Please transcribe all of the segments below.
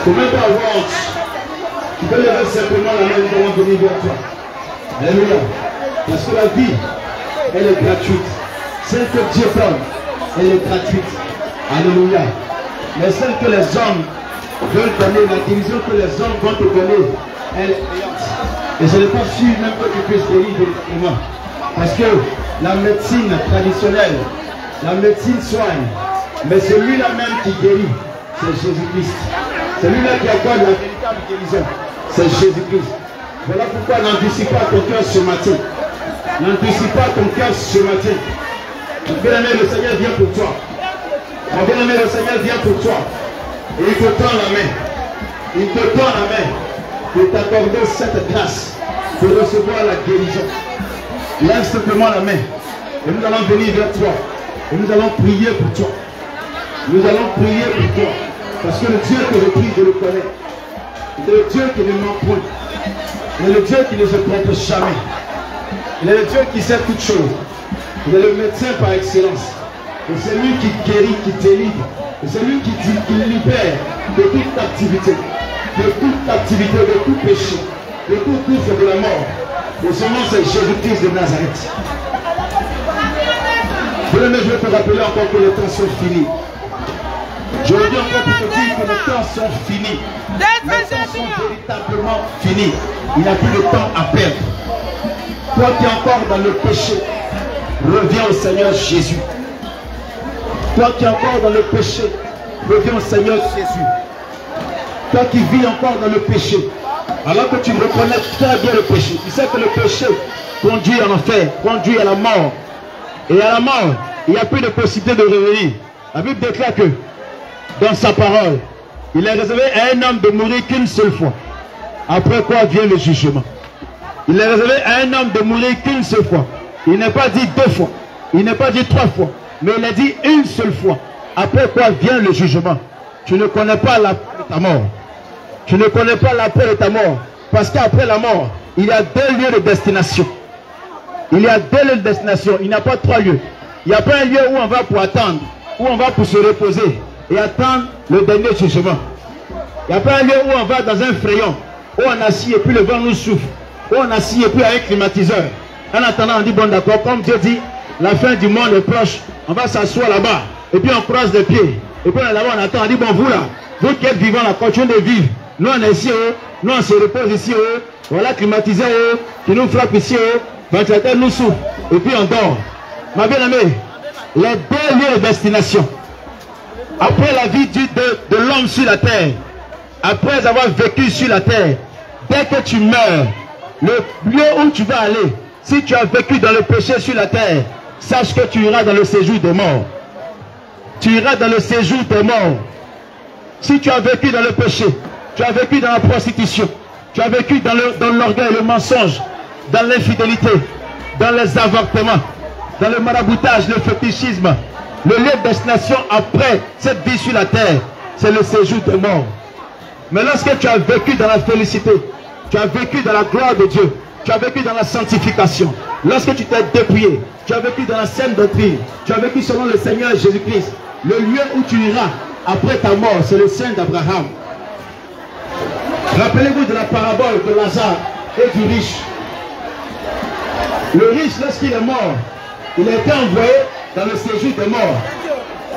Tu ne peux pas avoir honte. Tu peux lever simplement la main, nous allons venir vers toi. Alléluia. Parce que la vie, elle est gratuite. Celle que Dieu donne, elle est gratuite. Alléluia. Mais celle que les hommes veulent donner, la guérison que les hommes vont te donner, elle est payante. Et je n'ai pas su même que tu puisses guérir véritablement. Parce que la médecine traditionnelle, la médecine soigne. Mais celui-là même qui guérit, c'est Jésus-Christ. Celui-là qui accorde la véritable guérison, c'est Jésus-Christ. Voilà pourquoi n'anticipe pas ton cœur ce matin. N'anticipe pas ton cœur ce matin. Mon bien-aimé, le Seigneur vient pour toi. Mon bien-aimé, le Seigneur vient pour toi. Et il te tend la main. Il te tend la main pour t'accorder cette grâce, pour recevoir la guérison. Lève simplement la main. Et nous allons venir vers toi. Et nous allons prier pour toi. Nous allons prier pour toi. Parce que le Dieu que je prie, je le connais. Il est le Dieu qui ne ment point. Il est le Dieu qui ne se trompe jamais. Il est le Dieu qui sait toutes choses. Il est le médecin par excellence. Et c'est lui qui guérit, qui délivre. Et c'est lui qui libère de toute activité. De toute activité, de tout péché. De tout gouffre de la mort. Et son nom c'est Jésus-Christ de Nazareth. Je vais te rappeler encore que les temps sont finis. Je le dis encore pour te dire que les temps sont finis. Les temps sont véritablement finis. Il n'y a plus de temps à perdre. Toi qui es encore dans le péché, reviens au Seigneur Jésus. Toi qui es encore dans le péché, reviens au Seigneur Jésus. Toi qui vis encore dans le péché, alors que tu reconnais très bien le péché, tu sais que le péché conduit en enfer, conduit à la mort. Et à la mort, il n'y a plus de possibilité de revenir. La Bible déclare que dans sa parole, il est réservé à un homme de mourir qu'une seule fois. Après quoi vient le jugement. Il est réservé à un homme de mourir qu'une seule fois. Il n'est pas dit 2 fois. Il n'est pas dit 3 fois. Mais il a dit une seule fois. Après quoi vient le jugement. Tu ne connais pas la paix de ta mort. Tu ne connais pas la paix de ta mort. Parce qu'après la mort, il y a 2 lieux de destination. Il y a 2 lieux de destination. Il n'y a pas 3 lieux. Il n'y a pas un lieu où on va pour attendre. Où on va pour se reposer. Et attendre le dernier jugement. Il n'y a pas un lieu où on va dans un frayon. Où on assis et puis le vent nous souffle. Où on assis et puis avec un climatiseur. En attendant, on dit bon d'accord, comme Dieu dit, la fin du monde est proche. On va s'asseoir là-bas. Et puis on croise les pieds. Et puis on est là-bas, on attend, on dit bon vous là, vous qui êtes vivants là, continuez de vivre. Nous on est ici, nous on se repose ici, voilà climatiseur qui nous frappe ici, ventilateur nous souffle. Et puis on dort. Ma bien-aimée, les 2 lieux de destination. Après la vie de l'homme sur la terre, après avoir vécu sur la terre, dès que tu meurs, le lieu où tu vas aller, si tu as vécu dans le péché sur la terre, sache que tu iras dans le séjour des morts. Tu iras dans le séjour des morts. Si tu as vécu dans le péché, tu as vécu dans la prostitution, tu as vécu dans l'orgueil, le mensonge, dans l'infidélité, dans les avortements, dans le maraboutage, le fétichisme, le lieu de destination après cette vie sur la terre, c'est le séjour des morts. Mais lorsque tu as vécu dans la félicité, tu as vécu dans la gloire de Dieu, tu as vécu dans la sanctification, lorsque tu t'es dépouillé, tu as vécu dans la sainte doctrine, tu as vécu selon le Seigneur Jésus-Christ, le lieu où tu iras après ta mort, c'est le sein d'Abraham. Rappelez-vous de la parabole de Lazare et du riche. Le riche, lorsqu'il est mort, il a été envoyé dans le séjour des morts.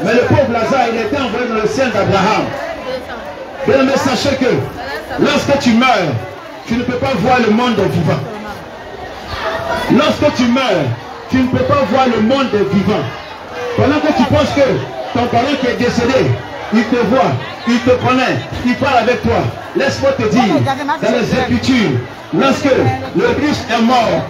Mais le pauvre Lazare, il a été envoyé dans le sein d'Abraham. Mais sachez que lorsque tu meurs, tu ne peux pas voir le monde des vivants. Lorsque tu meurs, tu ne peux pas voir le monde des vivants. Pendant que tu penses que ton parent qui est décédé, il te voit, il te connaît, il parle avec toi. Laisse-moi te dire, dans les Écritures, lorsque le riche est mort,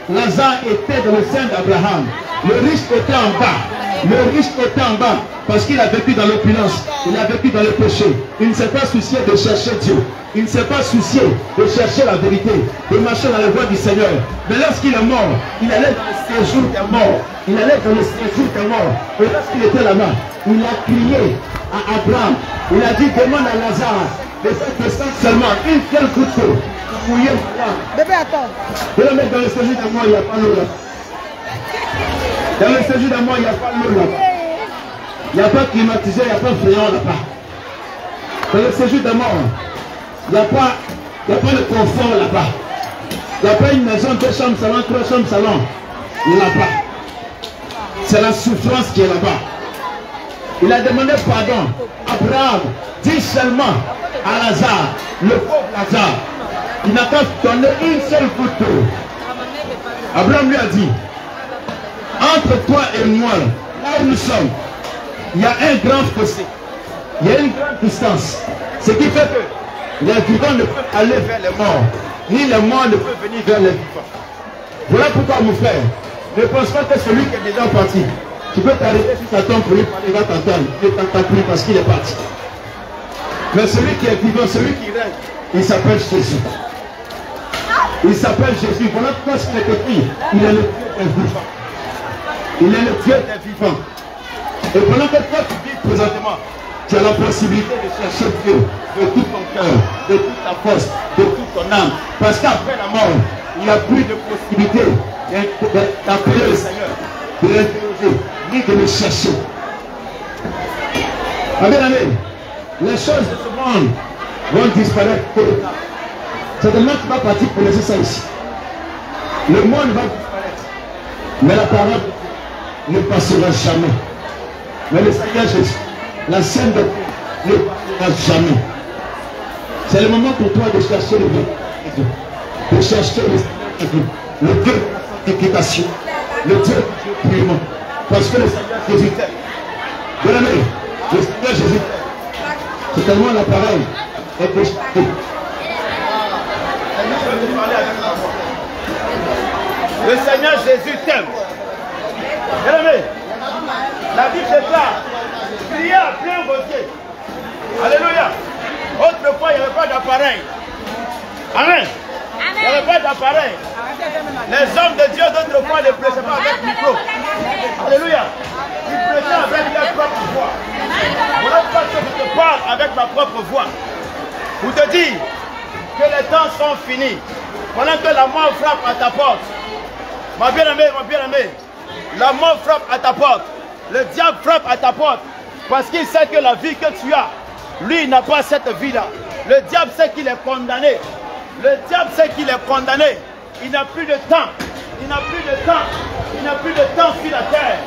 Lazare était dans le sein d'Abraham. Le riche était en bas. Le riche était en bas parce qu'il a vécu dans l'opulence, il a vécu dans le péché. Il ne s'est pas soucié de chercher Dieu. Il ne s'est pas soucié de chercher la vérité, de marcher dans la voie du Seigneur. Mais lorsqu'il est mort, il allait dans le séjour des morts. Il allait dans le séjour des morts. Et lorsqu'il était là-bas, il a crié à Abraham. Il a dit, demande à Lazare de faire descendre seulement une seule goutte d'eau. Bébé, attends. Je le mettre dans le séjour des morts, il n'y a pas l'eau là. Dans le séjour des morts, il n'y a pas l'eau là. Il n'y a pas climatisé, il n'y a pas frayon là-bas. Dans le séjour de mort, il n'y a pas de confort là-bas. Il n'y a pas une maison, 2 chambres, salon, 3 chambres, salon. Là-bas. C'est la souffrance qui est là-bas. Il a demandé pardon. Abraham dit seulement à Lazare, le pauvre Lazare, il n'a qu'à donner une seule goutte d'eau. Abraham lui a dit, entre toi et moi, là où nous sommes, il y a un grand fossé. Il y a une grande distance. Ce qui fait que les vivants ne peuvent aller vers les morts, ni les morts ne peuvent venir vers les vivants. Voilà pourquoi, mon frère, ne pense pas que celui qui est déjà parti, tu peux t'arrêter sur sa tombe pour lui parler, il va t'entendre. Il ne t'entend plus parce qu'il est parti. Mais celui qui est vivant, celui qui règne, il s'appelle Jésus. Il s'appelle Jésus. Voilà pourquoi ce qu'il est écrit. Il est le Dieu des vivants. Il est le Dieu des vivants. Et pendant que toi tu vis présentement, tu as la possibilité de chercher Dieu de tout ton cœur, de toute ta force, de toute ton âme. Parce qu'après la mort, il n'y a plus de possibilité d'appeler le Seigneur, de l'interroger, ni de le chercher. Amen, amen. Les choses de ce monde vont disparaître pour le temps. Certainement tu vas partir pour laisser ça ici. Le monde va disparaître. Mais la parole ne passera jamais. Mais le Seigneur Jésus, la scène de Dieu, ne passera jamais. C'est le moment pour toi de chercher le Dieu. De chercher le Seigneur, le Dieu de la sanctification, le Dieu du purement. Parce que le Seigneur Jésus t'aime. Bien aimé, le Seigneur Jésus t'aime. C'est tellement la parole est déchirée. Le Seigneur Jésus t'aime. Bien aimé, la Bible déclare, priez à plein gosier. Alléluia. Autrefois, il n'y avait pas d'appareil. Amen. Il n'y avait pas d'appareil. Les hommes de Dieu d'autrefois ne prêchaient pas avec micro. Alléluia. Ils prêchaient avec leur propre voix. Voilà pourquoi je te parle avec ma propre voix. Pour te dire que les temps sont finis. Pendant que la mort frappe à ta porte. Ma bien-aimée, la mort frappe à ta porte. Le diable frappe à ta porte. Parce qu'il sait que la vie que tu as, lui, il n'a pas cette vie-là. Le diable sait qu'il est condamné. Le diable sait qu'il est condamné. Il n'a plus de temps. Il n'a plus de temps. Il n'a plus de temps sur la terre.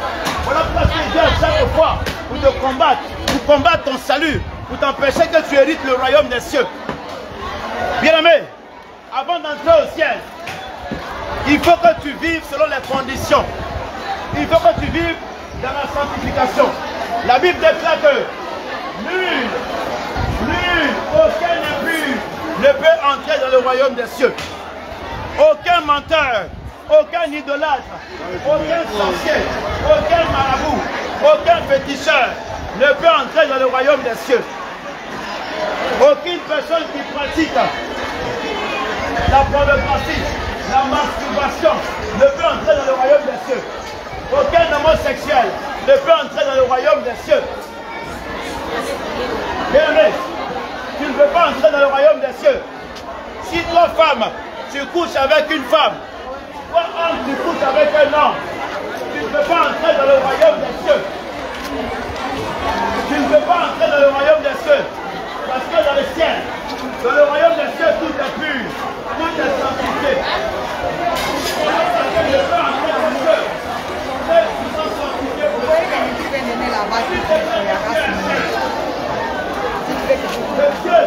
Voilà pourquoi il vient chaque fois pour te combattre. Pour combattre ton salut. Pour t'empêcher que tu hérites le royaume des cieux. Bien-aimé, avant d'entrer au ciel, il faut que tu vives selon les conditions. Il faut que tu vives dans la sanctification. La Bible déclare que nul, aucun impur ne peut entrer dans le royaume des cieux. Aucun menteur, aucun idolâtre, aucun sorcier, aucun marabout, aucun féticheur ne peut entrer dans le royaume des cieux. Aucune personne qui pratique la pornographie, la masturbation ne peut entrer dans le royaume des cieux. Aucun homosexuel ne peut entrer dans le royaume des cieux. Bien-aimé, tu ne peux pas entrer dans le royaume des cieux. Si toi, femme, tu couches avec une femme, toi, homme, tu couches avec un homme, tu ne peux pas entrer dans le royaume des cieux. Tu ne peux pas entrer dans le royaume des cieux. Parce que dans le ciel, dans le royaume des cieux, tout est pur, tout est sanctifié. Je peux entrer dans le ciel. Ceux qui sont sanctifiés pour le ciel. Le Dieu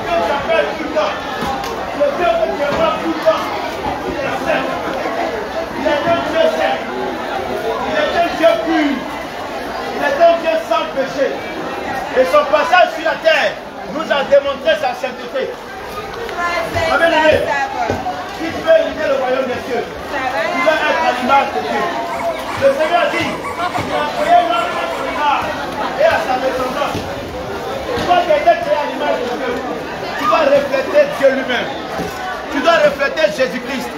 que j'appelle tout le temps, le Dieu que tu aimeras tout le temps, il est saint. Il est un Dieu saint. Il est un Dieu pur. Il est un Dieu sans péché. Et son passage sur la terre nous a démontré sa sainteté. Amen. Si tu veux hériter le royaume des cieux, tu vas être à l'image de Dieu. Le Seigneur dit, il a créé l'homme à son image et à sa ressemblance. Toi qui as été créé à l'image de Dieu, tu dois refléter Dieu lui-même. Tu dois refléter Jésus-Christ.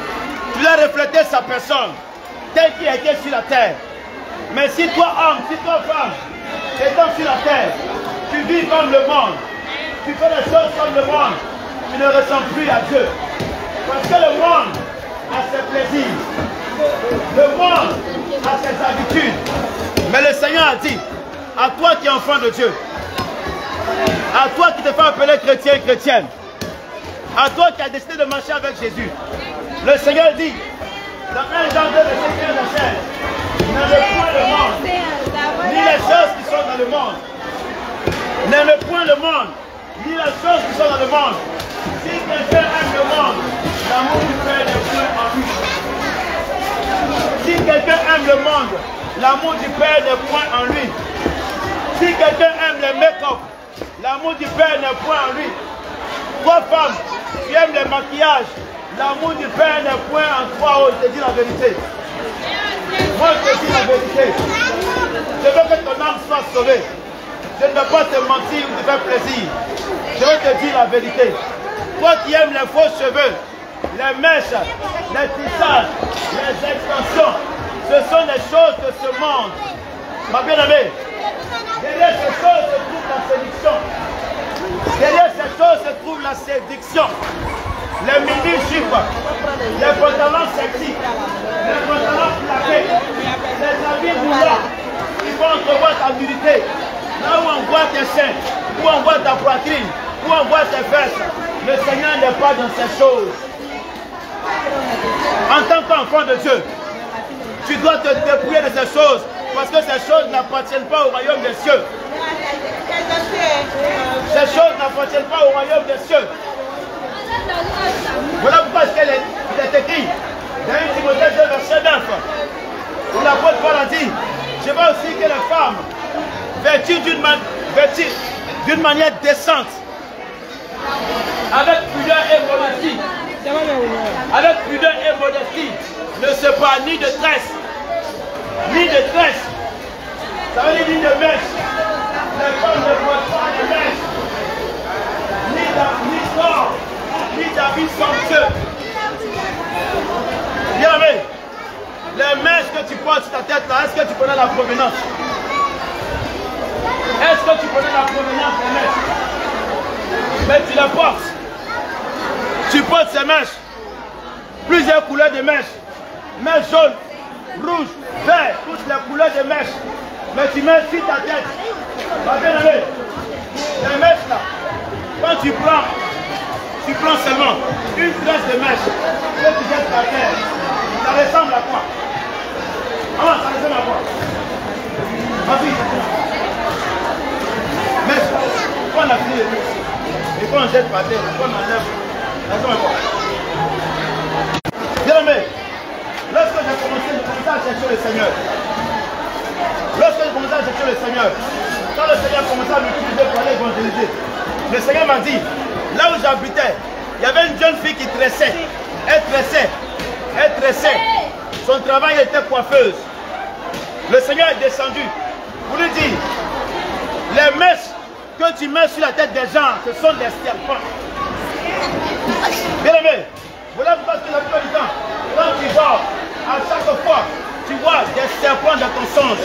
Tu dois refléter sa personne, tel qu'il a été sur la terre. Mais si toi homme, si toi femme, étant sur la terre, tu vis comme le monde, tu fais les choses comme le monde, tu ne ressembles plus à Dieu. Parce que le monde a ses plaisirs, le monde a ses habitudes. Mais le Seigneur a dit, à toi qui es enfant de Dieu, À toi qui te fais appeler chrétien, chrétienne. À toi qui as décidé de marcher avec Jésus. Le Seigneur dit, dans 1 Jean 2, verset 15 à 16, n'aimez point le monde, ni les choses qui sont dans le monde. N'aimez point le monde, ni les choses qui sont dans le monde. Si quelqu'un aime le monde, l'amour du Père n'est point en lui. Si quelqu'un aime le monde, l'amour du Père n'est point en lui. Si quelqu'un aime le make-up, l'amour du Père n'est point en lui. Toi, femme, tu aimes le maquillage, l'amour du Père n'est point en toi. Oh, je te dis la vérité. Moi, je te dis la vérité. Je veux que ton âme soit sauvée. Je ne veux pas te mentir ou te faire plaisir. Je veux te dire la vérité. Toi qui aimes les faux cheveux, les mèches, les tissages, les extensions, ce sont des choses de ce monde. Ma bien-aimée, derrière ces choses se trouve la séduction. Derrière ces choses se trouve la séduction. Les mini-jupes, les pantalons sexy, les pantalons plaqués, les habits moulants, ils vont entrevoir ta nudité. Là où on voit tes seins, où on voit ta poitrine, où on voit tes fesses, le Seigneur n'est pas dans ces choses. En tant qu'enfant de Dieu, tu dois te dépouiller de ces choses parce que ces choses n'appartiennent pas au royaume des cieux. Ces choses n'appartiennent pas au royaume des cieux. Voilà pourquoi il est écrit dans 1 Timothée 2, verset 9, où l'apôtre Paul a dit, je veux aussi que les femmes vêtues d'une manière décente, avec pudeur et modestie, ne se parlent ni de tresse, ça veut dire ni de mèche. Les femmes ne portent pas de mèche, ni d'or, ni d'habits somptueux. Bien aimé, les mèches que tu portes sur ta tête là, est-ce que tu connais la provenance? Est-ce que tu connais la provenance des mèches? Mais tu les portes. Tu portes ces mèches. Plusieurs couleurs de mèches. Mèches jaunes, rouges, verts, toutes les couleurs de mèches. Mais tu mets sur ta tête. Ma bien-aimée, les mèches là, quand tu prends seulement une tresse de mèche que tu jettes par terre, ça ressemble à quoi? Ah, ça ressemble à quoi? Vas-y. Mèche, prends la fille et quand on jette par terre, quand on enlève, ça ressemble à quoi? Bien-aimé, lorsque j'ai commencé à chercher le Seigneur, quand le Seigneur commençait à m'utiliser pour aller évangéliser, le Seigneur m'a dit, là où j'habitais, il y avait une jeune fille qui tressait. Elle tressait. Son travail était coiffeuse. Le Seigneur est descendu pour lui dire, les mèches que tu mets sur la tête des gens, ce sont des serpents. Bien aimé, voilà pourquoi la plupart du temps, quand tu dors, à chaque fois, tu vois des serpents dans ton songe.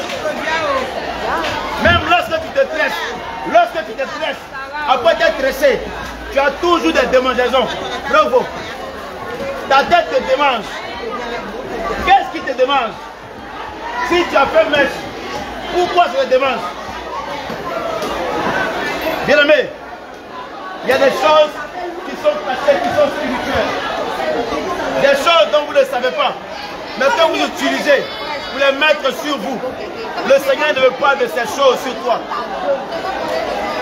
Même lorsque tu te tresses, après t'être tressé, tu as toujours des démangeaisons. Bravo. Ta tête te démange. Qu'est-ce qui te démange? Si tu as fait mèche, pourquoi ça te démange? Bien aimé, il y a des choses qui sont cachées, qui sont spirituelles. Des choses dont vous ne savez pas, mais que vous utilisez pour les mettre sur vous. Le Seigneur ne veut pas de ces choses sur toi.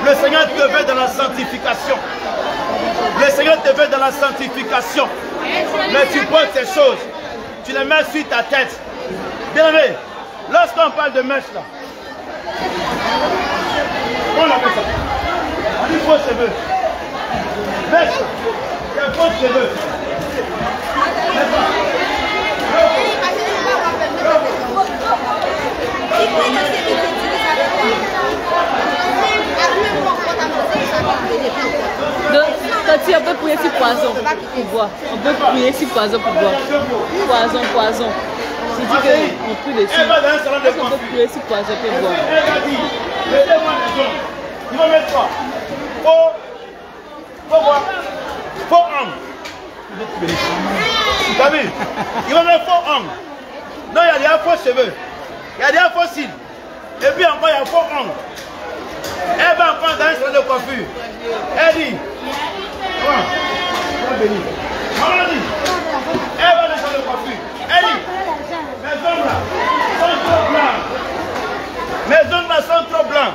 Le Seigneur te veut dans la sanctification. Le Seigneur te veut dans la sanctification. Mais tu portes ces choses, tu les mets sur ta tête. Bien aimé, lorsqu'on parle de mèche là, on appelle ça. On dit faux cheveux. Mèche, c'est faux cheveux. Donc, quand on peut prier sur poison pour boire. On peut prier sur poison pour boire. Poison. Tu dis qu'on prie dessus. Est-ce qu'on peut prier sur poison pour boire? Elle a dit, mettez-moi raison. Il va mettre quoi? Faux homme. Tu as vu? Il va mettre faux homme. Non, il y a des faux cheveux. Il y a des faux cils. Et puis encore, il y a faux homme. Elle va encore dans un salon de coiffure. Elle dit, maman, dit, elle va dans un salon de coiffure. Elle dit, mes ongles là sont trop blancs. Mes ongles là sont trop blancs.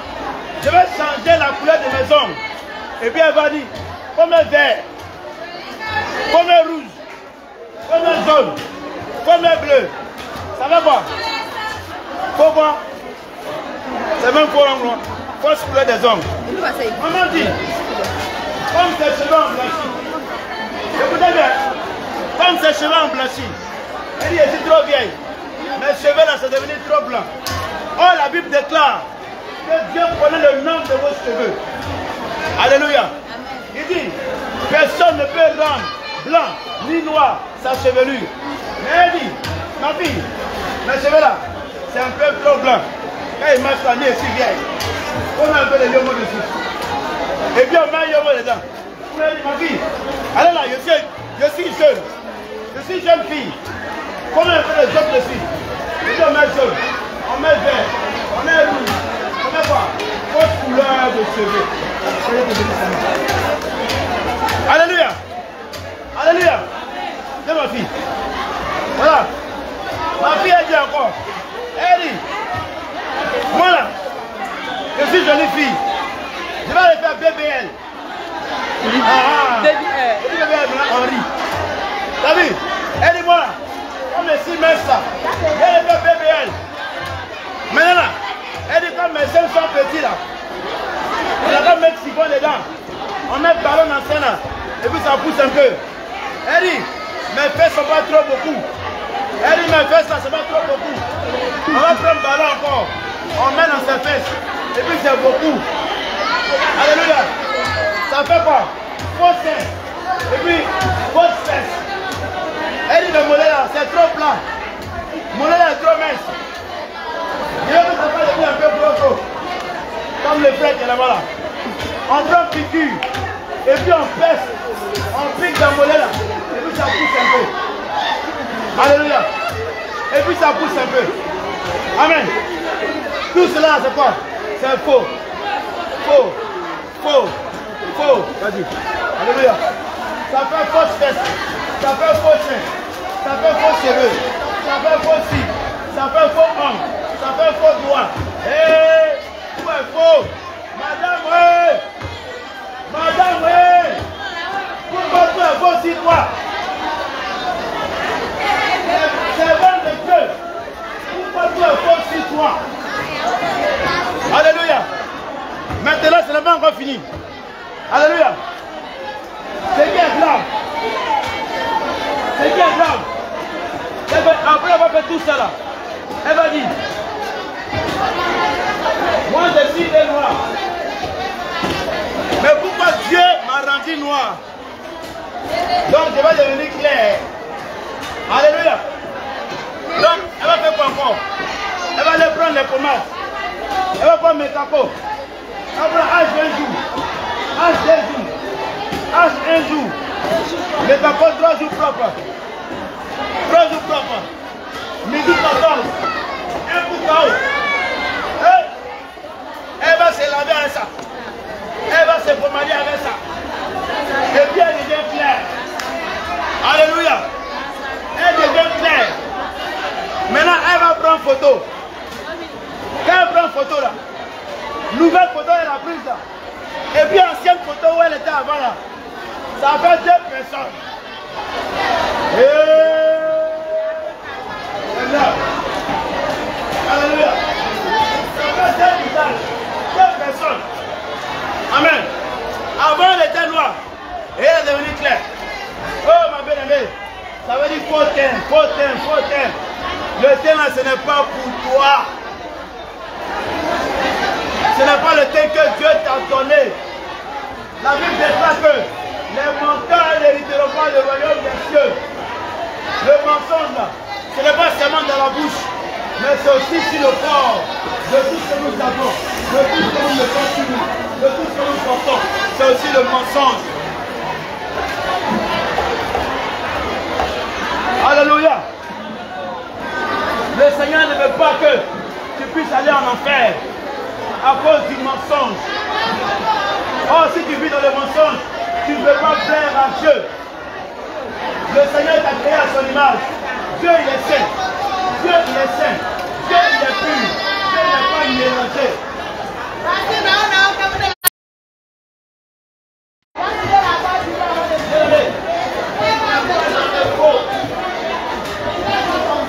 Je vais changer la couleur de mes ongles. Et puis elle va dire, comme un vert, comme un rouge, comme un jaune, comme un bleu. Ça va quoi? Pourquoi? C'est même pour l'angle. Faut se couleur des ongles. Maman dit, comme ses cheveux ont blanchi. Écoutez bien, comme ses cheveux ont blanchi. Elle dit, je suis trop vieille. Mes cheveux là sont devenus trop blancs. Oh, la Bible déclare que Dieu connaît le nom de vos cheveux. Alléluia. Il dit, personne ne peut rendre blanc ni noir sa chevelure. Mais elle dit, ma fille, mes cheveux là, c'est un peu trop blanc. Quand il marche la nuit, je suis vieille. On met un peu de yomo dessus. Et puis on met un yomo dedans. Elle dit, ma fille, allez là, je suis jeune. Je suis jeune fille. Comment on fait les autres dessus? Et puis on met jaune, on met vert, on met rouge, on met quoi? Haute couleur de cheveux. Alléluia. Alléluia. C'est ma fille. Voilà. Ma fille elle dit encore. Elle dit, moi là, je suis jolie fille. Je vais aller faire BBL. BBL, Henri. T'as vu? Elle dit, moi là, comme les 6 mètres ça, je vais aller faire BBL. Maintenant là, elle dit, comme mes seins sont petits là, on va pas mettre chiffon dedans. On met le ballon dans scène là, et puis ça pousse un peu. Elle dit, mes fesses sont pas trop beaucoup. Elle dit, mes fesses là, c'est pas trop beaucoup. On va prendre le ballon encore. On met dans ses fesses. Et puis c'est beaucoup. Alléluia. Ça fait quoi? Faux sein. Et puis, fausse fesse. Elle dit, le mollet là, c'est trop plat. Le mollet là est trop mince. Je veux que ça fasse un peu gros. Comme le frère qui est là-bas là. On prend piqûre. Et puis on pèse. On pique dans le mollet là. Et puis ça pousse un peu. Alléluia. Et puis ça pousse un peu. Amen. Tout cela c'est quoi? C'est faux. Faux. Faux. Faux. Vas-y. Alléluia. Ça fait fausse fesse. Ça fait faux sein. Ça fait faux cheveux. Ça fait faux cils. Ça fait faux ongles. Ça fait faux doigts. Hé, tout est faux. Madame, oui. Madame, oui. Pourquoi tout est faux si toi? C'est bon de Dieu. Pourquoi tout est faux si toi? Alléluia. Maintenant, ce n'est pas encore fini. Alléluia. C'est qui est grave. C'est qui est grave. Après avoir fait tout ça là, elle va dire, moi je suis noir. Mais pourquoi Dieu m'a rendu noir? Donc je vais devenir clair. Alléluia. Donc elle va faire quoi encore? Elle va aller prendre les pommades. Elle va prendre mes capos. Elle va prendre H un jour, H 2 jours, H un jour. Les capos 3 jours propres. 3 jours propres. Midi 14. Un coup KO. Elle va se laver avec ça. Elle va se pommader avec ça. Et puis elle devient claire. Alléluia. Elle devient claire. Maintenant, elle va prendre photo. Quand elle prend photo là, nouvelle photo elle a prise là. Et puis ancienne photo où elle était avant là, ça fait 2 personnes. Alléluia. Ça fait 2 visages, 2 personnes. Amen. Avant elle était noire et elle est devenue claire. Oh ma bien-aimée, ça veut dire faux teint, faux teint, faux teint. Le teint là ce n'est pas pour toi. Ce n'est pas le teint que Dieu t'a donné. La Bible déclare que les menteurs n'hériteront pas le royaume des cieux. Le mensonge là, ce n'est pas seulement dans la bouche, mais c'est aussi sur le corps. De tout ce que nous avons, de tout ce que nous mettons sur nous, de tout ce que nous portons, c'est aussi le mensonge. Alléluia. Le Seigneur ne veut pas que tu puisses aller en enfer à cause du mensonge. Oh, si tu vis dans le mensonge, tu ne peux pas plaire à Dieu. Le Seigneur t'a créé à son image. Dieu, il est saint. Dieu, il est saint. Dieu, il est pur. Dieu n'est pas mélangé.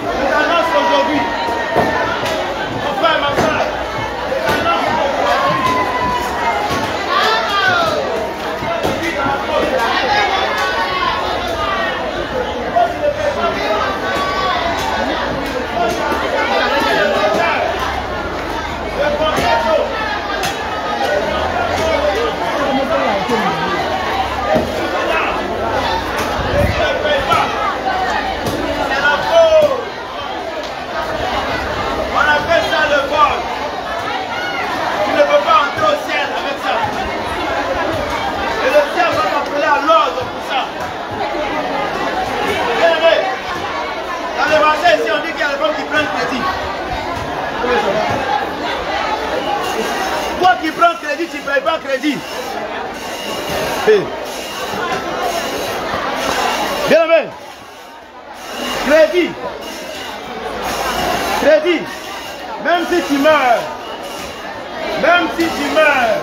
Je t'annonce aujourd'hui. Mon frère, ma soeur. Je t'annonce aujourd'hui. Ici, on dit qu'il y a des femmes qui prennent crédit. Toi qui prends crédit, tu ne payes pas crédit. Bien aimé. Crédit. Crédit. Même si tu meurs. Même si tu meurs.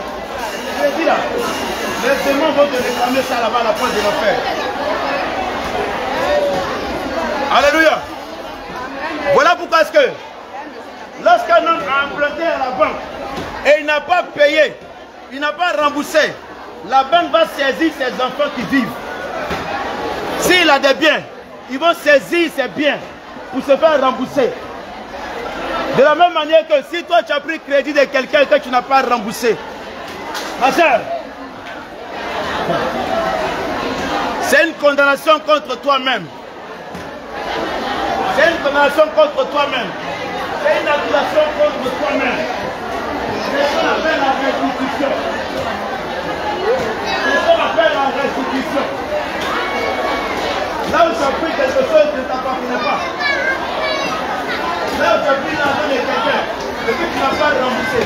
Crédit là. Les démons vont te réclamer ça là-bas à la porte de l'enfer. Alléluia. Voilà pourquoi est-ce que lorsqu'un homme a emprunté à la banque et il n'a pas payé, il n'a pas remboursé, la banque va saisir ses enfants qui vivent. S'il a des biens, ils vont saisir ses biens pour se faire rembourser. De la même manière que si toi tu as pris crédit de quelqu'un que tu n'as pas remboursé, ma soeur, c'est une condamnation contre toi-même. C'est une condamnation contre toi-même. C'est une accusation contre toi-même. C'est ce qu'on appelle la restitution. C'est ce qu'on appelle la restitution. Là où tu as pris quelque chose qui ne t'appartenait pas. Là où tu as pris l'argent de quelqu'un et que tu n'as pas remboursé.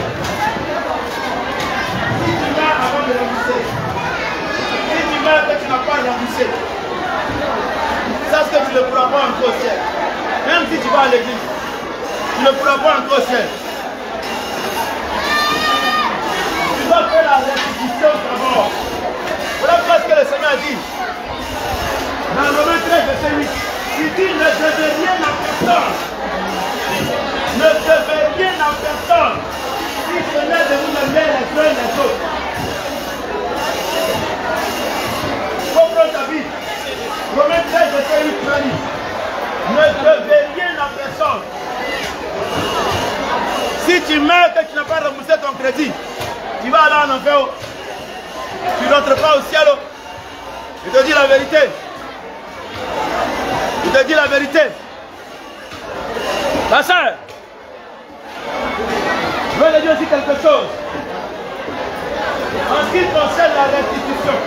Si tu meurs avant de rembourser, si tu meurs que tu n'as pas remboursé, sache que tu ne pourras pas entrer au ciel. Même si tu vas à l'église, tu ne pourras pas entrer au ciel. Tu dois faire la restitution d'abord. Voilà pourquoi ce que le Seigneur a dit. Dans Romains 13, verset 8, il dit ne devez rien à personne. Ne devez rien à personne. Si ce n'est de vous aimer les uns les autres. Comprends ta vie. Romains 13, verset 8, tu as dit. Ne devez rien à personne. Si tu meurs que tu n'as pas remboursé ton crédit, tu vas aller en enfer. Tu n'entres pas au ciel. Je te dis la vérité. Je te dis la vérité. Ma soeur, je veux te dire aussi quelque chose. En ce qui concerne la restitution,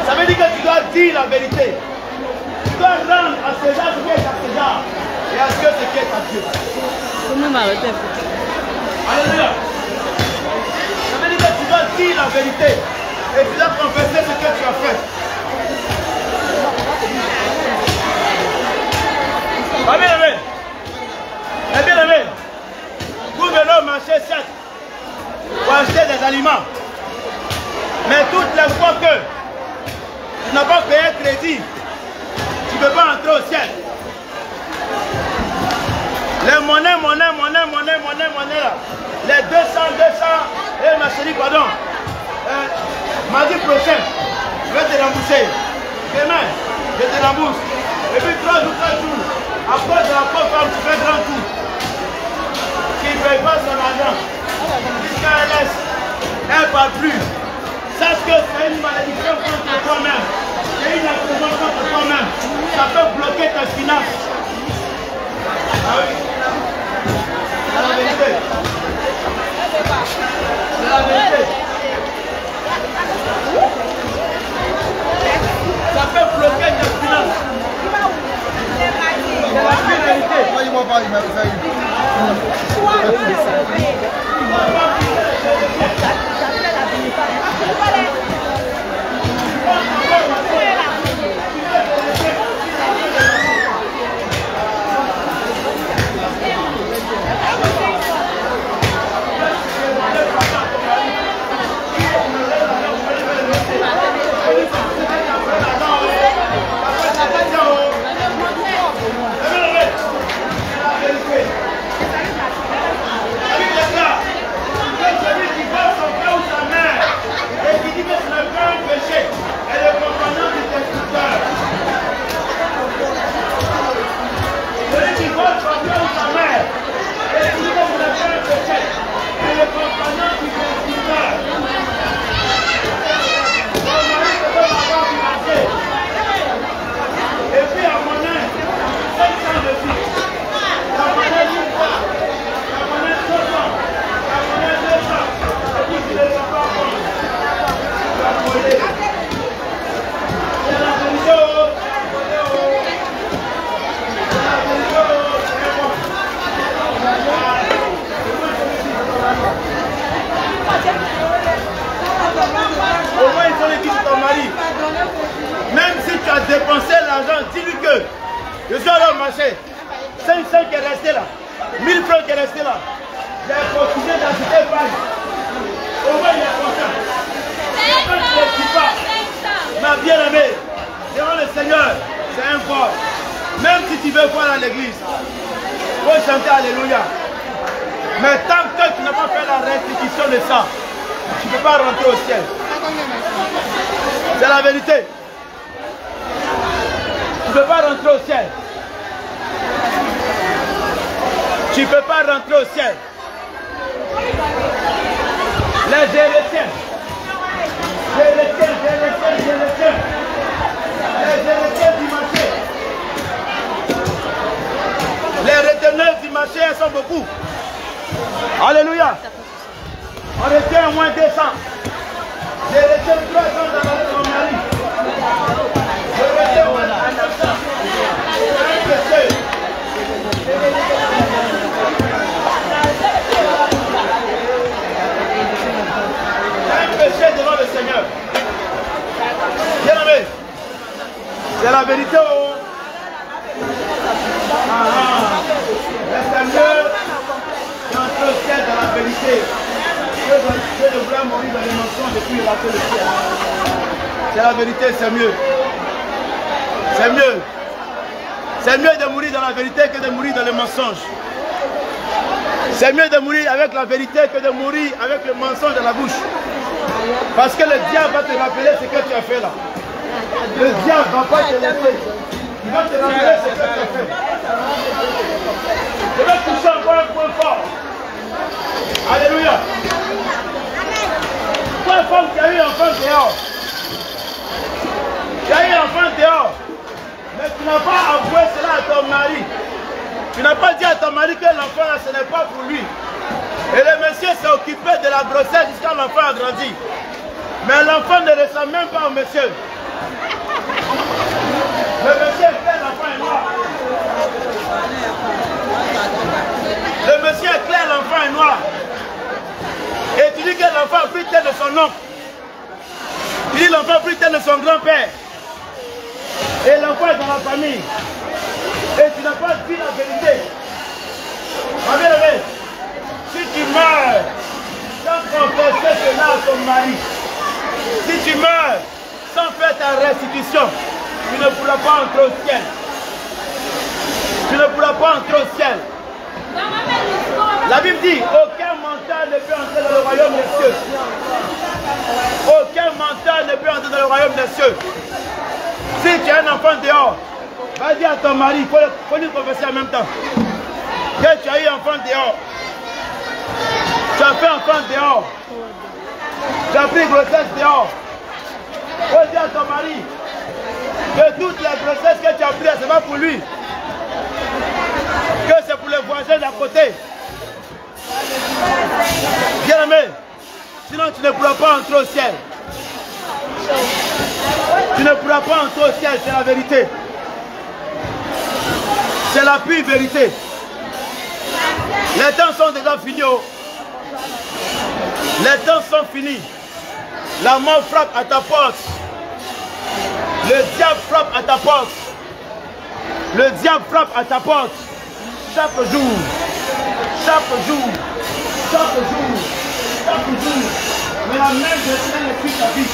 ça veut dire que tu dois dire la vérité. Tu dois rendre à César ce qui est à César et à Dieu ce qui est à Dieu. Alléluia. Ça veut dire que tu dois dire la vérité et tu dois confesser ce que tu as fait. Ah, bien aimé. Eh bien aimé. Vous venez au marché certes pour acheter des aliments. Mais toutes les fois que tu n'as pas payé crédit, tu ne peux pas entrer au ciel. Les monnaies là. Les 200, et ma chérie, pardon. Mardi prochain, je vais te rembourser. Demain, je te rembourse. Et puis 3 ou 4 jours, après de la pauvre femme, tu fais grand tour. Qui ne paye pas son argent. Jusqu'à elle laisse, elle ne parle plus. Sache que c'est une malédiction contre toi-même. C'est une accusation contre toi-même. Ça peut bloquer tes finances. Ah oui. C'est la vérité. C'est la vérité. Ça peut bloquer tes finances. C'est la vérité. tu as dépensé l'argent, dis-lui que je suis allé au marché. 500 qui est resté là. 1000 francs qui est resté là. J'ai continué d'acheter pas. Au moins il est content. Quand tu ne dis pas, ma bien-aimée, devant le Seigneur, c'est un fort. Même si tu veux voir à l'église, il faut chanter Alléluia. Mais tant que tu n'as pas fait la restitution de ça, tu ne peux pas rentrer au ciel. C'est la vérité. Tu ne peux pas rentrer au ciel. Tu ne peux pas rentrer au ciel. Les Gérétiens. Les Gérétiens du marché. Les reteneurs du marché, elles sont beaucoup. Alléluia. On retient au moins 200. J'ai retenu 300 dans mon mari. Je retiens au moins 900. Un péché devant le Seigneur. Bien aimé. C'est la vérité. C'est mieux d'entrer au ciel dans la vérité que de vouloir mourir dans les mensonges et puis rater le ciel. C'est la vérité, c'est mieux. C'est mieux. C'est mieux de mourir dans la vérité que de mourir dans les mensonges. C'est mieux de mourir avec la vérité que de mourir avec le mensonge dans la bouche. Parce que le diable va te rappeler ce que tu as fait là. Le diable ne va pas te laisser. Il va te rappeler ce que tu as fait. Je vais toucher encore un point fort. Alléluia. Toi, femme qui a eu un enfant dehors. Tu as eu un enfant dehors. Mais tu n'as pas avoué cela à ton mari. Tu n'as pas dit à ton mari que l'enfant là, ce n'est pas pour lui. Et le monsieur s'est occupé de la grossesse jusqu'à l'enfant a grandi. Mais l'enfant ne ressemble même pas au monsieur. Le monsieur est clair, l'enfant est noir. Le monsieur est clair, l'enfant est noir. Et tu dis que l'enfant a pris tête de son oncle. Tu dis l'enfant a pris tête de son grand-père. Et l'enfant est dans la famille. Et tu n'as pas dit la vérité. Ma bien-aimée, si tu meurs sans confesser cela à ton mari, si tu meurs sans faire ta restitution, tu ne pourras pas entrer au ciel. Tu ne pourras pas entrer au ciel. La Bible dit, aucun menteur ne peut entrer dans le royaume des cieux. Aucun menteur ne peut entrer dans le royaume des cieux. Si tu as un enfant dehors, va dire à ton mari, il faut lui confesser en même temps. Que tu as eu un enfant dehors. Tu as fait un enfant dehors. Tu as pris grossesse dehors. Il faut dire à ton mari que toutes les grossesses que tu as prises, ce n'est pas pour lui. Que c'est pour les voisins d'à côté. Bien aimé, sinon tu ne pourras pas entrer au ciel. Tu ne pourras pas entrer au ciel, c'est la vérité. C'est la pure vérité. Les temps sont déjà finis. Les temps sont finis. La mort frappe à ta porte. Le diable frappe à ta porte. Le diable frappe à ta porte. Chaque jour. Chaque jour. Chaque jour. Chaque jour. Mais la même de Dieu est plus ta vie.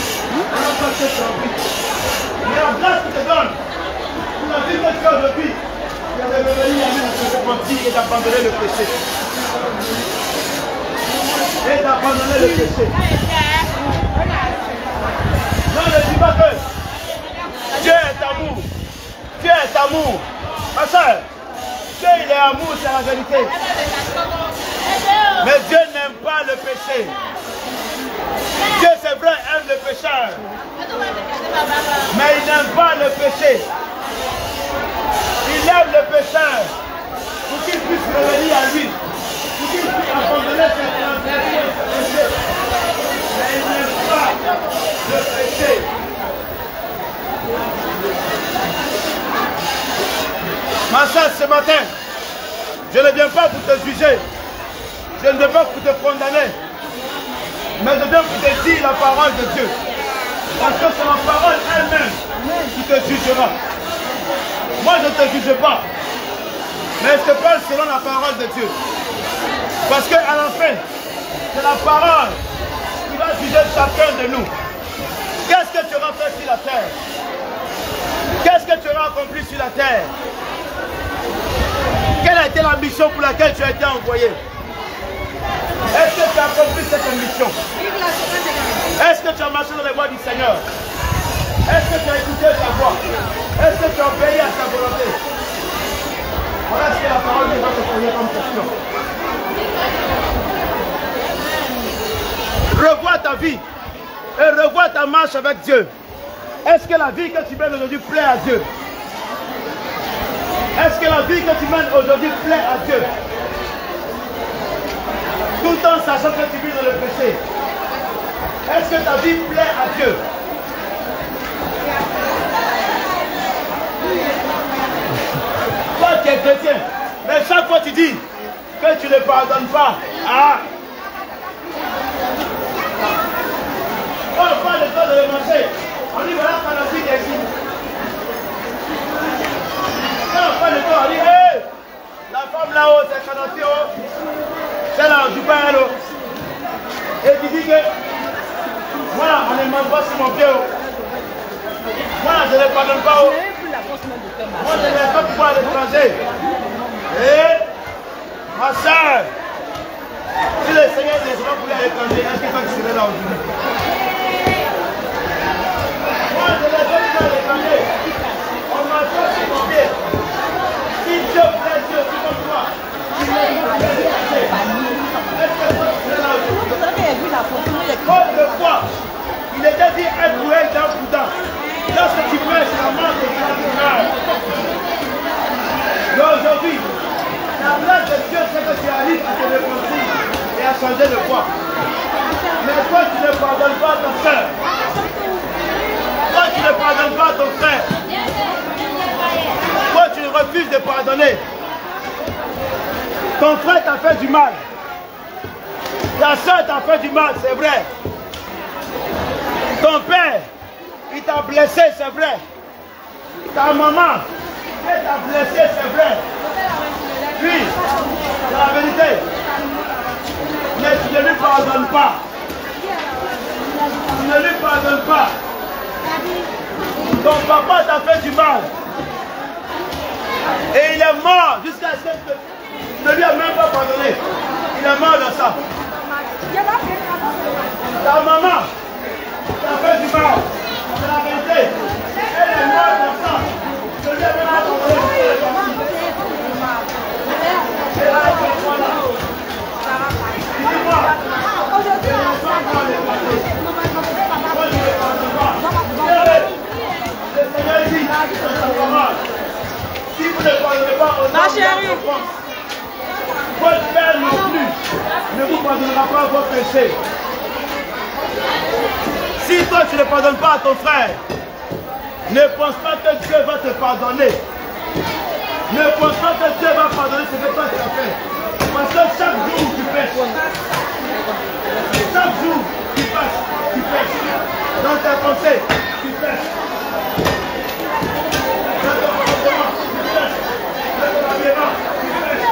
Alors que tu es en vie. Mais la grâce qui te donne. Pour la vie que tu as aujourd'hui. Il y a de revenir à se repentir et d'abandonner le péché. Et d'abandonner le péché. Non, ne dis pas que Dieu est amour. Dieu est amour. Ma soeur, Dieu il est amour, c'est la vérité. Mais Dieu n'aime pas le péché. Dieu c'est vrai aime le pécheur. Mais il n'aime pas le péché. Il aime le pécheur pour qu'il puisse revenir à lui, pour qu'il puisse abandonner ses transgressions. Mais il n'aime pas le péché. Ma soeur, ce matin, je ne viens pas pour te juger, je ne viens pas pour te condamner, mais je viens pour te dire la parole de Dieu. Parce que c'est la parole elle-même qui te jugera. Moi, je ne te juge pas. Mais je te parle selon la parole de Dieu. Parce qu'à la fin, c'est la parole qui va juger chacun de nous. Qu'est-ce que tu auras fait sur la terre? Qu'est-ce que tu auras accompli sur la terre? Quelle a été la mission pour laquelle tu as été envoyé? Est-ce que tu as accompli cette mission? Est-ce que tu as marché dans les voies du Seigneur? Est-ce que tu as écouté sa voix? Est-ce que tu as obéi à sa volonté? Voilà ce que la parole va te poser comme question. Revois ta vie et revois ta marche avec Dieu. Est-ce que la vie que tu mènes aujourd'hui plaît à Dieu? Est-ce que la vie que tu mènes aujourd'hui plaît à Dieu? Tout en sachant que tu vis dans le péché. Est-ce que ta vie plaît à Dieu? Toi qui es chrétien, mais chaque fois tu dis que tu ne pardonnes pas. Ah! Quand on parle de toi de le manger, on dit voilà quand la fille est ici. Quand on parle de toi, on dit hey, la femme là-haut, c'est Kanafi, c'est là du pain là. Et tu dis que voilà, on ne mange pas sur mon pied. Moi, je ne pardonne pas. Moi, je ne laisse pas pouvoir à l'étranger. Et ma soeur, si le Seigneur ne laisse pas pouvoir à l'étranger, est-ce que toi tu serais là aujourd'hui? Moi, je ne laisse pas pouvoir à l'étranger. On m'a pas sur mon pied. Si Dieu plaît, Dieu, c'est comme toi. Si Dieu plaît, Dieu, est-ce que toi tu serais là aujourd'hui? Autrefois, il était dit un bouet dans Bouddha. Lorsque tu meurs, c'est la mort de Dieu qui meurt. Mais aujourd'hui, la grâce de Dieu, c'est que tu arrives à te repentir et à changer de foi. Mais toi, tu ne pardonnes pas à ta soeur. Toi, tu ne pardonnes pas à ton frère. Toi, tu refuses de pardonner. Ton frère t'a fait du mal. Ta soeur t'a fait du mal, c'est vrai. Ton père, il t'a blessé, c'est vrai. Ta maman, elle t'a blessé, c'est vrai. Puis, c'est la vérité. Mais tu ne lui pardonnes pas. Tu ne lui pardonnes pas. Ton papa t'a fait du mal. Et il est mort jusqu'à ce que tu ne lui as même pas pardonné. Il est mort de ça. Ta maman t'a fait du mal. C'est la vérité. Elle est morte de ça. Je ne lui ai même pas pardonné. Et là, elle est là. Dis-moi. Le Seigneur dit, si vous ne pardonnez pas aux hommes, votre Père non plus ne vous pardonnera pas vos péchés. Si toi tu ne pardonnes pas à ton frère, ne pense pas que Dieu va te pardonner. Ne pense pas que Dieu va pardonner ce que toi tu as fait. Parce que chaque jour tu pêches. Chaque jour tu passes, tu pêches. Dans tes pensées, tu pêches. Dans ton comportement, tu pêches. Dans ton habillement, tu pêches.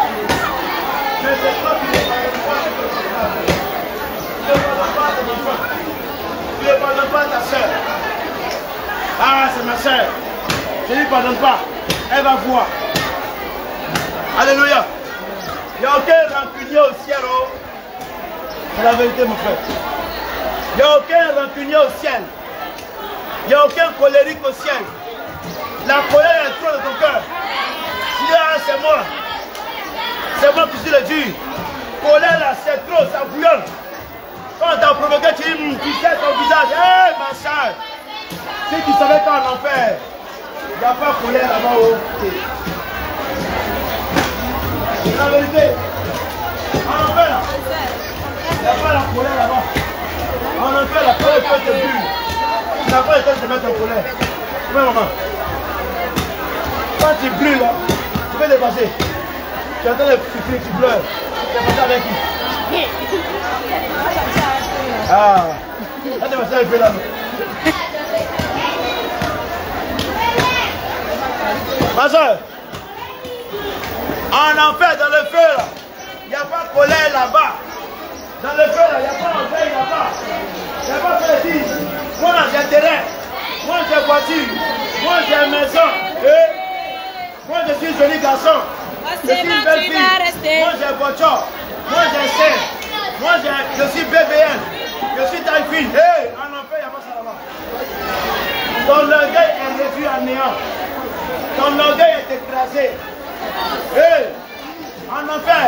Mais c'est toi qui ne pardonnes pas à ton frère. Tu ne pardonnes pas à ton enfant. Tu ne pardonnes pas à ta soeur. Ah, c'est ma soeur. Je ne lui pardonne pas. Elle va voir. Alléluia. Il n'y a aucun rancunier au ciel. Oh. C'est la vérité, mon frère. Il n'y a aucun rancunier au ciel. Il n'y a aucun colérique au ciel. La colère est trop de ton cœur. Tu dis, ah, c'est moi. C'est moi qui suis le Dieu. Colère là, c'est trop, ça bouillonne. Quand on t'a provoqué, tu dis, tu sais ton visage. Hé, ma soeur. Si tu savais qu'en enfer, il n'y a pas de colère là-bas. Oh. C'est la vérité. En enfer là, il n'y a pas la colère là-bas. En enfer, la colère peut te brûler. Tu n'as pas le temps de te mettre en colère. Oui, maman. Quand tu brûles là, tu peux dépasser. Tu entends les souffler, tu pleures. Tu es passé avec qui? Ah. Là, tu es passé avec lui là. Ma soeur, en enfer, dans le feu, là, il n'y a pas de colère là-bas. Dans le feu, là, il n'y a pas d'orgueil là-bas. Il n'y a pas de dire, moi, j'ai terrain, moi, j'ai voiture, moi, j'ai maison. Moi, je suis joli garçon. Je suis une belle fille. Moi, j'ai voiture. Moi, j'ai scène. Moi, je suis BBN. Je suis taille fine. Hey, en enfer, il n'y a pas ça là-bas. Ton orgueil est réduit à néant. Ton orgueil est écrasé. Hey, en enfer,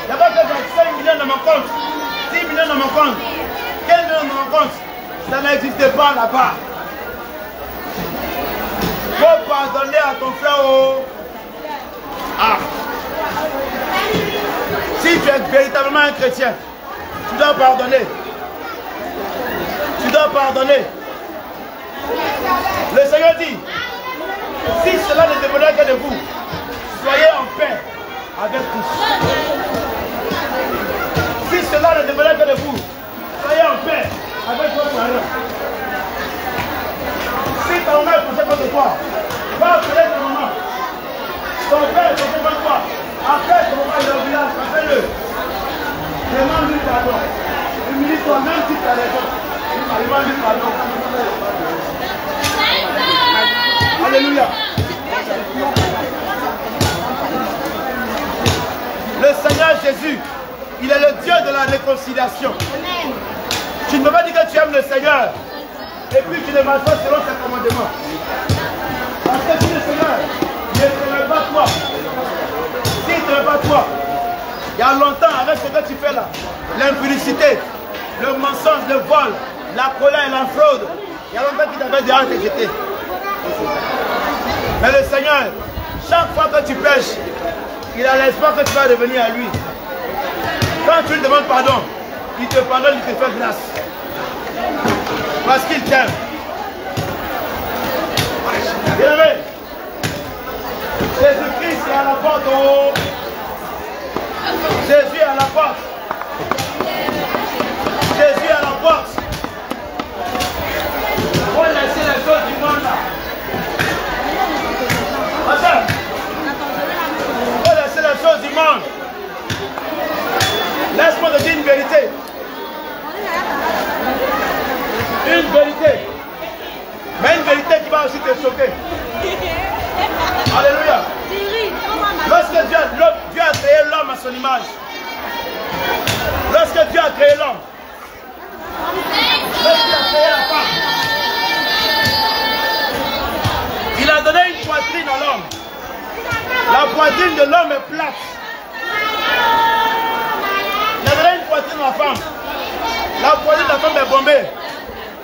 il n'y a pas que j'ai 5 millions dans mon compte, 10 millions dans mon compte, 15 millions dans mon compte. Ça n'existe pas là-bas. Il faut pardonner à ton frère. Ah. Si tu es véritablement un chrétien, tu dois pardonner. Tu dois pardonner. Le Seigneur dit, si cela ne dépendait que de vous, soyez en paix avec tous. Si cela ne dépendait que de vous, soyez en paix avec vos parents. Si ton mère est poussée contre toi, va appeler ton maman. Ton père est poussé contre toi. Appelle ton maman dans le village, appelle-le. Demande-lui pardon. Humilie-toi même si tu as raison. Demande-lui pardon. Alléluia. Le Seigneur Jésus, il est le Dieu de la réconciliation. Tu ne peux pas dire que tu aimes le Seigneur et puis tu ne marches pas selon ses commandements. Parce que si le Seigneur ne t'aime pas toi, s'il ne t'aime pas toi, il y a longtemps avec ce que tu fais là, l'impudicité, le mensonge, le vol, la colère, la fraude, il y a longtemps qu'il t'avait déjà été jeté. Mais le Seigneur, chaque fois que tu pêches, il a l'espoir que tu vas revenir à lui. Quand tu lui demandes pardon, il te pardonne, il te fait grâce. Parce qu'il t'aime. Bien-aimé, Jésus-Christ est à la porte. Oh. Jésus est à la porte. Jésus est à la porte. Il faut laisser les choses du monde là. Attends. Il faut laisser les choses du monde. Laisse-moi te dire une vérité. Une vérité. Mais une vérité qui va aussi te choquer. Alléluia. Lorsque Dieu a créé l'homme à son image. Lorsque Dieu a créé l'homme. Lorsqu'il a créé la femme. Il a donné une poitrine à l'homme. La poitrine de l'homme est plate. Il a donné une poitrine à la femme. La poitrine de la femme est bombée.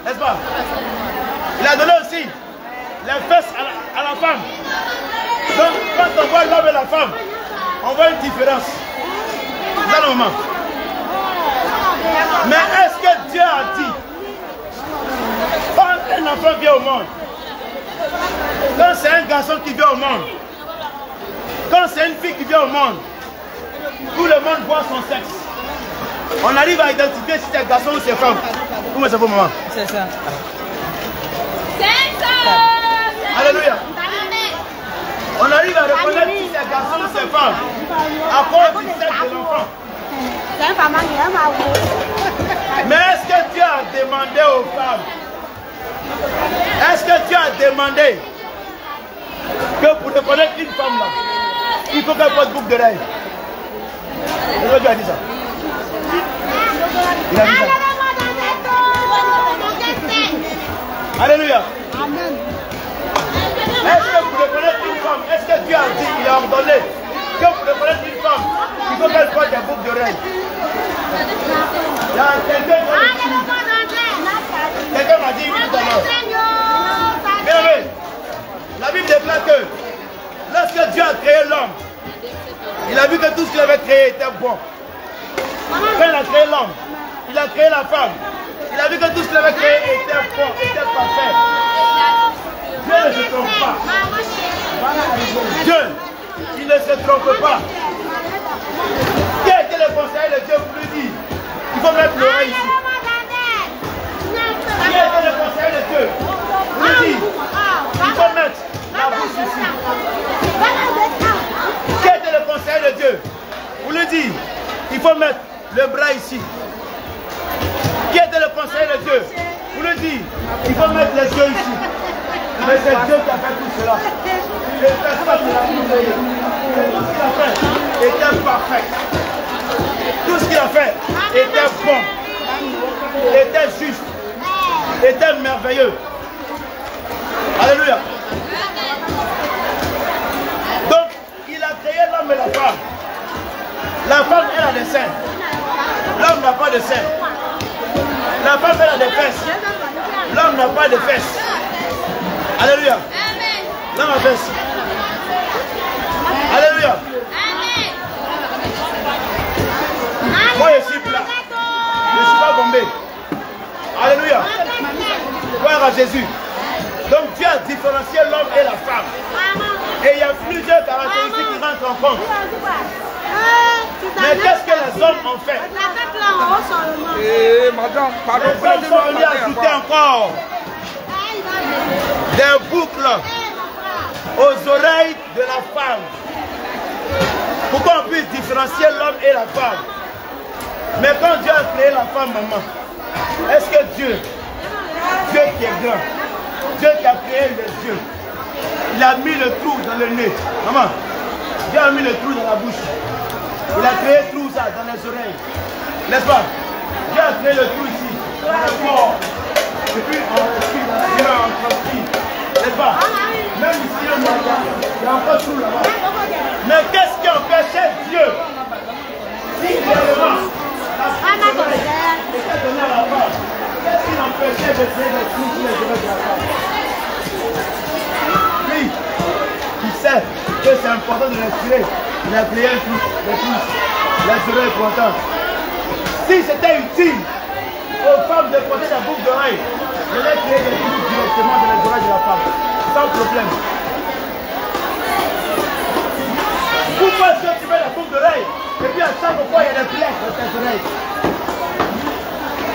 N'est-ce pas? Il a donné aussi les fesses à la femme. Donc, quand on voit l'homme et la femme, on voit une différence. C'est ça le moment. Mais est-ce que Dieu a dit, quand un enfant vient au monde, quand c'est un garçon qui vient au monde, quand c'est une fille qui vient au monde, tout le monde voit son sexe. On arrive à identifier si c'est un garçon ou c'est femme. Comment c'est pour maman? C'est ça. Alléluia. On arrive à reconnaître si c'est un garçon ou c'est femme à cause du sexe de l'enfant. Mais est-ce que Dieu a demandé aux femmes? Est-ce que Dieu a demandé que pour reconnaître une femme là, il faut qu'elle porte boucle d'oreille? Dieu a dit ça. Il a dit ça. Alléluia. Amen. Est-ce que pour reconnaître une femme, est-ce que Dieu a dit, il a ordonné que pour reconnaître une femme, il faut qu'elle porte des boucles d'oreilles? Il y a quelqu'un m'a dit oui tout à l'heure. Bien aimé, la Bible déclare que lorsque Dieu a créé l'homme, il a vu que tout ce qu'il avait créé était bon. Quand il a créé l'homme, il a créé la femme. Il a vu que tout ce qu'il avait créé était bon, était parfait. Dieu ne se trompe pas. Dieu, il ne se trompe pas. Qui a été le conseiller de Dieu pour lui dire, il faut mettre l'oreille ici? Qui a été le conseiller de Dieu pour lui dire, il faut mettre la bouche ici? faut mettre le bras ici. Qui était le conseiller de Dieu? Vous le dites, il faut mettre les yeux ici. Mais c'est Dieu qui a fait tout cela. Et personne ne l'a conseillé. Tout ce qu'il a fait était parfait. Tout ce qu'il a fait était bon, était juste, était merveilleux. Alléluia. Donc, il a créé l'homme et la femme. La femme, elle a des seins. L'homme n'a pas de seins. La femme, elle a des fesses. L'homme n'a pas de fesses. Alléluia. L'homme a des fesses. Alléluia. Moi, je suis plat. Je ne suis pas bombé. Alléluia. Gloire à Jésus. Donc Dieu a différencié l'homme et la femme. Et il y a plusieurs caractéristiques qui rentrent en compte. Mais qu'est-ce que les hommes ont fait? Les hommes sont venus ajouter encore des boucles aux oreilles de la femme. Pour qu'on puisse différencier l'homme et la femme. Mais quand Dieu a créé la femme, maman, est-ce que Dieu qui est grand, Dieu qui a créé les yeux, il a mis le trou dans le nez. Maman, Dieu a mis le trou dans la bouche. Il a créé le trou ça dans les oreilles. N'est-ce pas? Dieu a créé le trou ici, dans le corps. Et puis on respire dans la gueule, on transpire. N'est-ce pas? Même ici, il y a encore trou là-bas. Mais qu'est-ce qui empêchait Dieu? Si réellement, qu'est-ce qui l'empêchait de créer le trou sur les oreilles de la femme? Lui, il sait que c'est important de respirer. Il a créé le trou, les oreilles pour entendre. Si c'était utile aux femmes de porter la boucle d'oreille, je vais créer des trous directement dans les oreilles de la femme, sans problème. Pourquoi est-ce que tu mets la boucle d'oreille et puis à chaque fois il y a des plaies dans tes oreilles?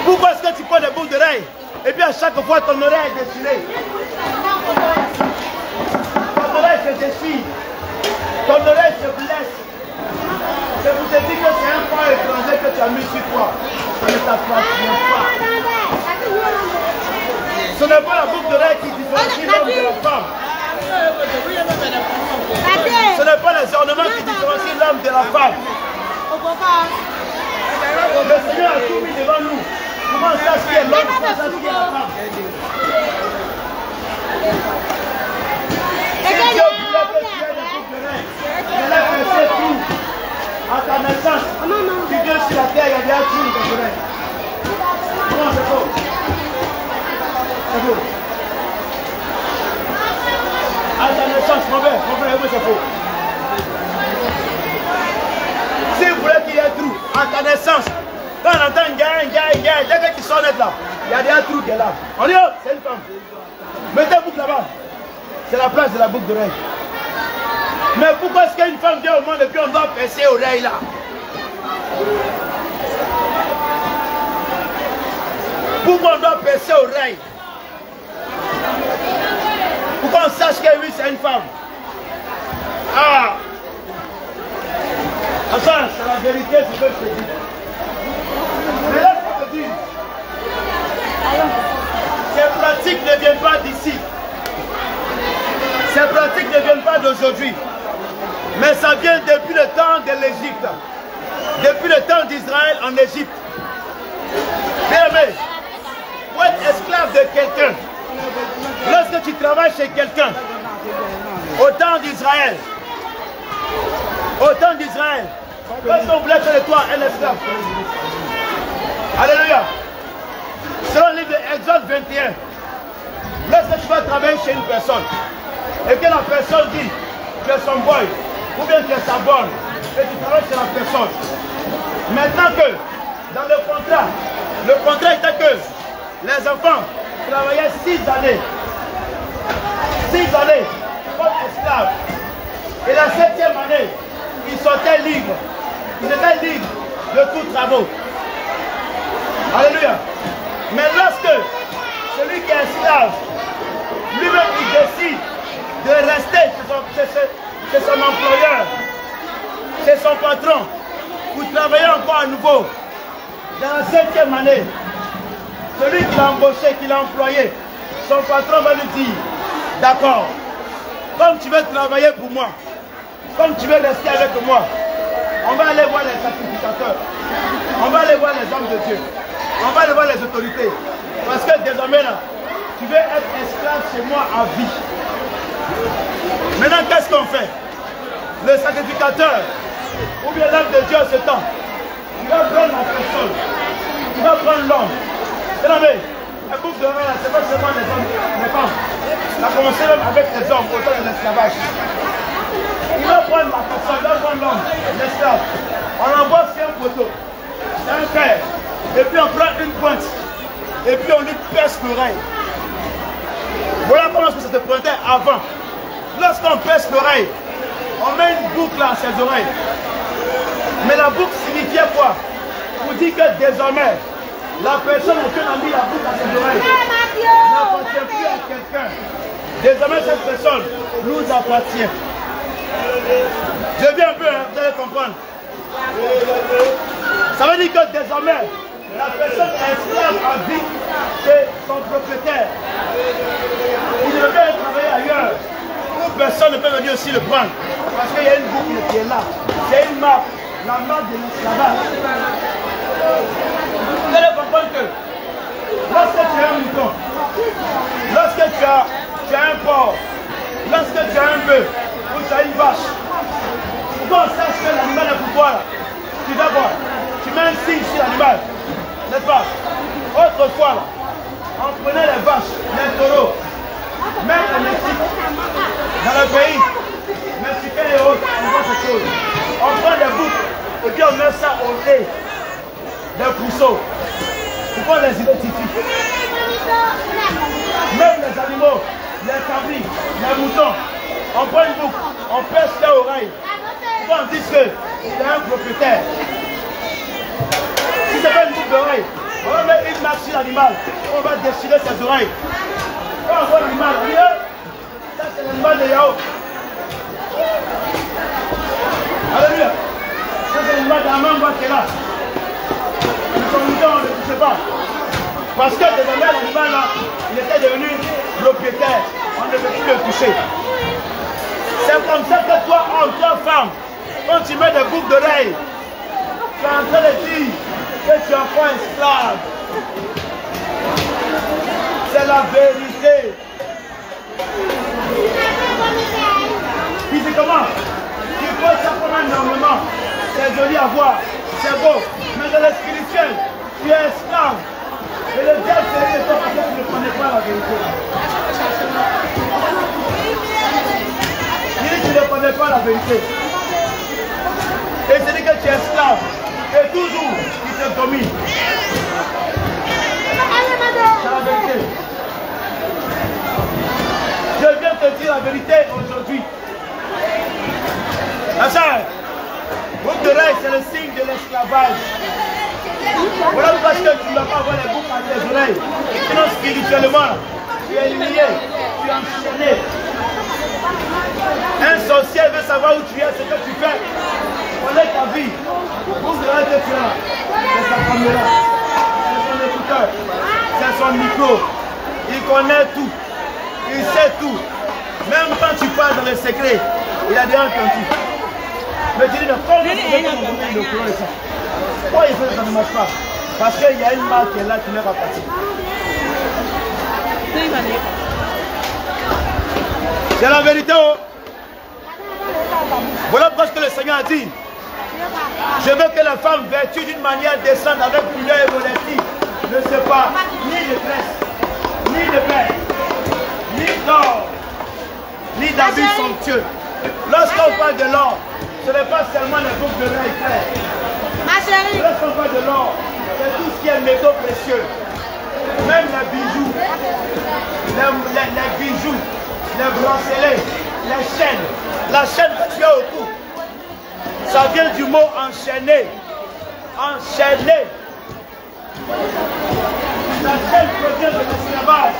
Pourquoi est-ce que tu prends des boucles d'oreille et puis à chaque fois ton oreille est déchirée? Ton oreille se déchire, ton oreille se blesse. Je vous ai dit que c'est un point étranger que tu as mis sur toi. Ça ne t'appartient pas. Ce n'est pas la boucle d'oreille qui différencie l'homme de la femme. Ce n'est pas les ornements qui différencient l'homme de la femme. Le Seigneur a tout mis devant nous. Comment ça ce qui est l'homme, comment ça ce qui est la femme? Si Dieu voulait que tu aies des boucles d'oreille, il a fait tout. À ta naissance, tu viens sur la terre, il y a des trous dans tes oreilles. Comment c'est faux? C'est faux. À ta naissance, mon frère, c'est faux. Si vous voulez qu'il y ait un trou, à ta naissance, quand on entend un gars, dès que tu sors net là, il y a des trous qui est là. On dit, oh, c'est une femme. Mettez la boucle là-bas. C'est la place de la boucle d'oreille. Mais pourquoi est-ce qu'une femme vient au monde et puis on doit percer l'oreille là? Pourquoi on doit percer l'oreille? Pourquoi on sache que oui c'est une femme? Ah! Enfin, c'est la vérité ce que je te dis. Mais là je te dis, ces pratiques ne viennent pas d'ici. Ces pratiques ne viennent pas d'aujourd'hui. Mais ça vient depuis le temps de l'Égypte. Depuis le temps d'Israël en Égypte. Bien aimé, pour être esclave de quelqu'un, lorsque tu travailles chez quelqu'un, au temps d'Israël, lorsqu'on voulait faire de toi un esclave. Alléluia. Selon le livre d'Exode 21, lorsque tu vas travailler chez une personne, et que la personne dit, tu es son boy, ou bien tu es sa bonne, et tu travailles chez la personne. Maintenant que, dans le contrat était que les enfants travaillaient 6 années. 6 années comme esclaves. Et la 7e année, ils sortaient libres. Ils étaient libres de tous travaux. Alléluia. Mais lorsque celui qui est esclave, lui-même il décide de rester chez son employeur, chez son patron, pour travailler encore à nouveau. Dans la 7e année, celui qui l'a embauché, qui l'a employé, son patron va lui dire, d'accord, comme tu veux travailler pour moi, comme tu veux rester avec moi, on va aller voir les sacrificateurs, on va aller voir les hommes de Dieu, on va aller voir les autorités. Parce que désormais là, tu veux être esclave chez moi à vie. Maintenant, qu'est-ce qu'on fait? Le sacrificateur, ou bien l'homme de Dieu en ce temps, il va prendre la personne, il va prendre l'homme. La bouffe de rien, c'est pas seulement les hommes, les femmes. Ça a commencé même avec les hommes au temps de l'esclavage. Il va prendre la personne, il va prendre l'homme, l'esclave. On envoie sur un poteau, c'est un fer, et puis on prend une pointe, et puis on lui perce l'oreille. Voilà comment ça se prenait avant. Lorsqu'on perce l'oreille, on met une boucle à ses oreilles. Mais la boucle signifiait quoi? Pour dire que désormais, la personne à qui on a mis la boucle à ses oreilles n'appartient plus à quelqu'un. Désormais, cette personne nous appartient. Je viens un peu, hein, vous allez comprendre. Ça veut dire que désormais, la personne esclave à vie, c'est son propriétaire. Il ne peut pas travailler ailleurs. Personne ne peut venir aussi le prendre. Parce qu'il y a une boucle qui est là. C'est une marque. La marque de l'esclavage. Vous allez comprendre que lorsque tu as un mouton, lorsque tu as un porc, lorsque tu as un bœuf, ou tu as une vache, pour qu'on sache que l'animal est pour toi, tu vas voir. Tu mets un signe sur l'animal. N'est-ce pas? Autrefois, là, on prenait les vaches, les taureaux, même au Mexique, dans le pays mexicain et autres, on voit cette chose. On prend des boucles et puis on met ça au lait des pousseaux pour qu'on les identifie. Même les animaux, les cabris, les moutons, on prend une boucle, on perce les oreilles pour qu'on dise que c'est un propriétaire. Si c'est pas une boucle d'oreille, on va mettre une marque sur l'animal, on va déchirer ses oreilles. Quand on voit l'animal, on dit, ça c'est l'animal de Yahoo. Alléluia. Ça c'est l'animal de Amman qui est là. Mais son mouton, on ne le touche pas. Parce que désormais l'animal là, il était devenu propriétaire. On ne devait plus le toucher. C'est comme ça que toi, homme, toi, femme, quand tu mets des boucles d'oreilles, tu es en train de dire que tu es encore esclave. C'est la vérité. Physiquement, tu peux s'apprendre énormément. C'est joli à voir, c'est beau. Mais dans le spirituel, tu es esclave. Et le diable c'est de toi parce que tu ne connais pas la vérité. Il dit que tu ne connais pas la vérité. Et c'est dit que tu es esclave. Et toujours, il te domine. C'est la vérité. Je viens te dire la vérité aujourd'hui. Ma soeur, boucle d'oreille, c'est le signe de l'esclavage. Voilà parce que tu ne dois pas avoir les boucles à tes oreilles. Sinon, spirituellement, tu es lié, tu es enchaîné. Un sorcier veut savoir où tu es, ce que tu fais. Connais ta vie. Boucle d'oreille que tu as, c'est sa caméra, c'est son écouteur, c'est son micro. Il connaît tout. Il sait tout. Même quand tu parles dans les secrets, il a déjà entendu. Mais tu dis, comment tu peux comprendre le courant et ça? Pourquoi il fait ça ne marche pas? Parce qu'il y a une marque qui est là qui n'est pas partie. C'est la vérité. Oh. Voilà parce que le Seigneur a dit, je veux que la femme vertue d'une manière descende avec pudeur et modestie. Ne se pas ni de presse, ni de paix, ni d'or, ni d'habits somptueux. Lorsqu'on parle de l'or, ce n'est pas seulement les boucles de l'oreille claire. Lorsqu'on parle de l'or, c'est tout ce qui est métaux précieux. Même les bijoux, les bijoux, les bracelets, les chaînes. La chaîne que tu as au cou, ça vient du mot enchaîner. Enchaîner. La chaîne provient de l'esclavage.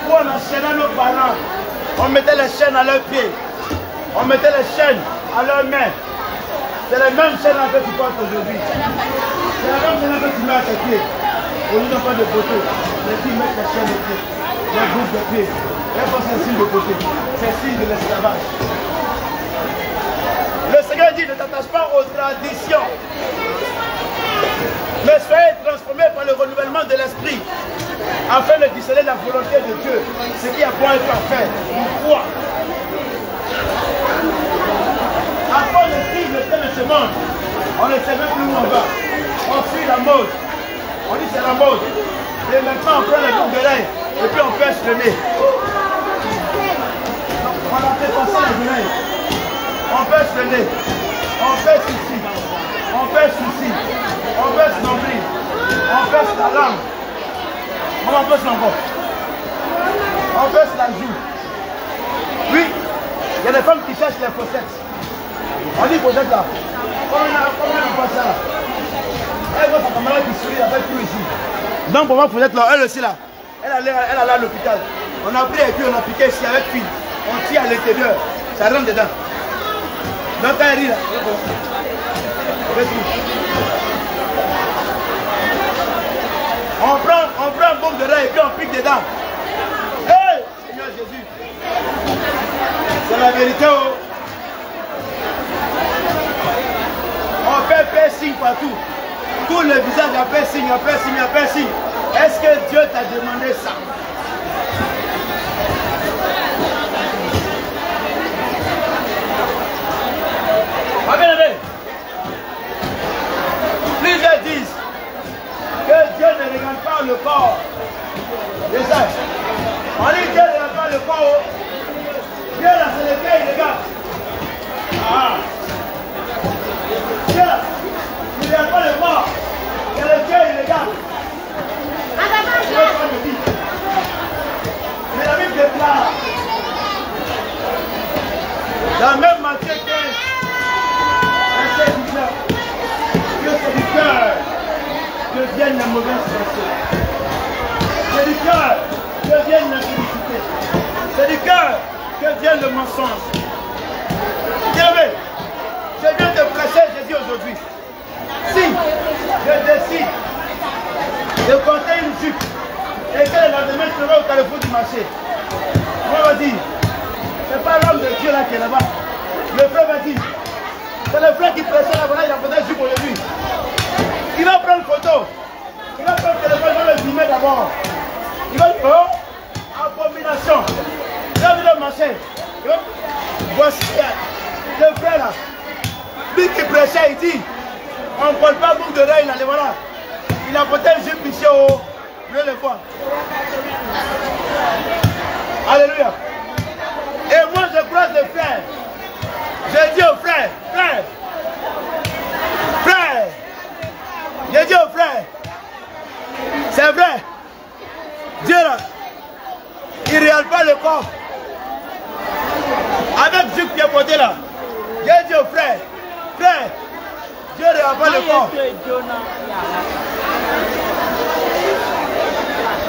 Où on enchaînait nos parents. On mettait les chaînes à leurs pieds. On mettait les chaînes à leurs mains. C'est la même chaîne que tu portes aujourd'hui. C'est la même chaîne que tu mets à tes pieds. Au lieu de pas de beauté, les filles mettent la chaîne de pied, la bouche de pied. Et pas c'est un signe de beauté, c'est un signe de l'esclavage. Le Seigneur dit, ne t'attache pas aux traditions, mais soyez transformés par le renouvellement de l'esprit, afin de discerner la volonté de Dieu, ce qui a bon et parfait. Pourquoi? Après le signe de ce monde, on ne sait même plus où on va. On suit la mode. On dit c'est la mode. Et maintenant on prend les boucles d'oreilles et puis on pèse le nez. On a fait passer les oreilles. On pèse le nez. On pèse ici. On pèse ici. On pèse nombril. On pèse la langue. On pèse encore. On pèse la joue. Oui, il y a des femmes qui cherchent les faussettes. On dit faussettes là. Combien on passe ça là? Elle voit sa camarade qui sourit avec tout ici. Donc pour moi, faussettes là, elle aussi là. Elle allait à l'hôpital. On a pris et puis on a piqué ici avec fil. On tire à l'intérieur. Ça rentre dedans. Donc elle rit là. On prend un bombe de rail et puis on pique dedans. Hey, Seigneur Jésus. C'est la vérité. Oh. On fait piercing partout. Tout le visage a piercing, a piercing, a piercing. Est-ce que Dieu t'a demandé ça? Bien aimé. Plusieurs disent que Dieu ne regarde pas le corps. C'est ça. On dit que Dieu ne regarde pas le corps. Dieu là, c'est le cœur, il regarde. Ah. Dieu, il ne regarde pas le corps. C'est le cœur, il regarde. Mais la Bible déclare dans même Matthieu 15, verset 19, que c'est du cœur que viennent les mauvaises pensées. C'est du cœur que viennent l'infélicité. C'est du cœur que vient le mensonge. Bien-aimé, je viens de prêcher Jésus aujourd'hui. Si je décide de porter une jupe et que le lendemain je serai au carrefour du marché, on va dire, c'est pas l'homme de Dieu là qui est là-bas. Le frère va dire, c'est le frère qui prêchait là-bas, il a porté une jupe aujourd'hui. Il va prendre une photo, il va prendre le téléphone, il va le filmer d'abord. Il va dire, oh, abomination. Il va venir au marché. Voici le frère là. Lui qui prêchait, il dit, on ne porte pas boucle d'oreille là, voilà. Il a porté une jupe ici au haut. Je vais le voir. Alléluia. Et moi je croise le frère. Je dis au frère, frère, frère. Je dis au frère, c'est vrai. Dieu là, il ne regarde pas le corps. Avec Dieu qui est porté là, j'ai dit au frère, frère, Dieu ne regarde pas le corps.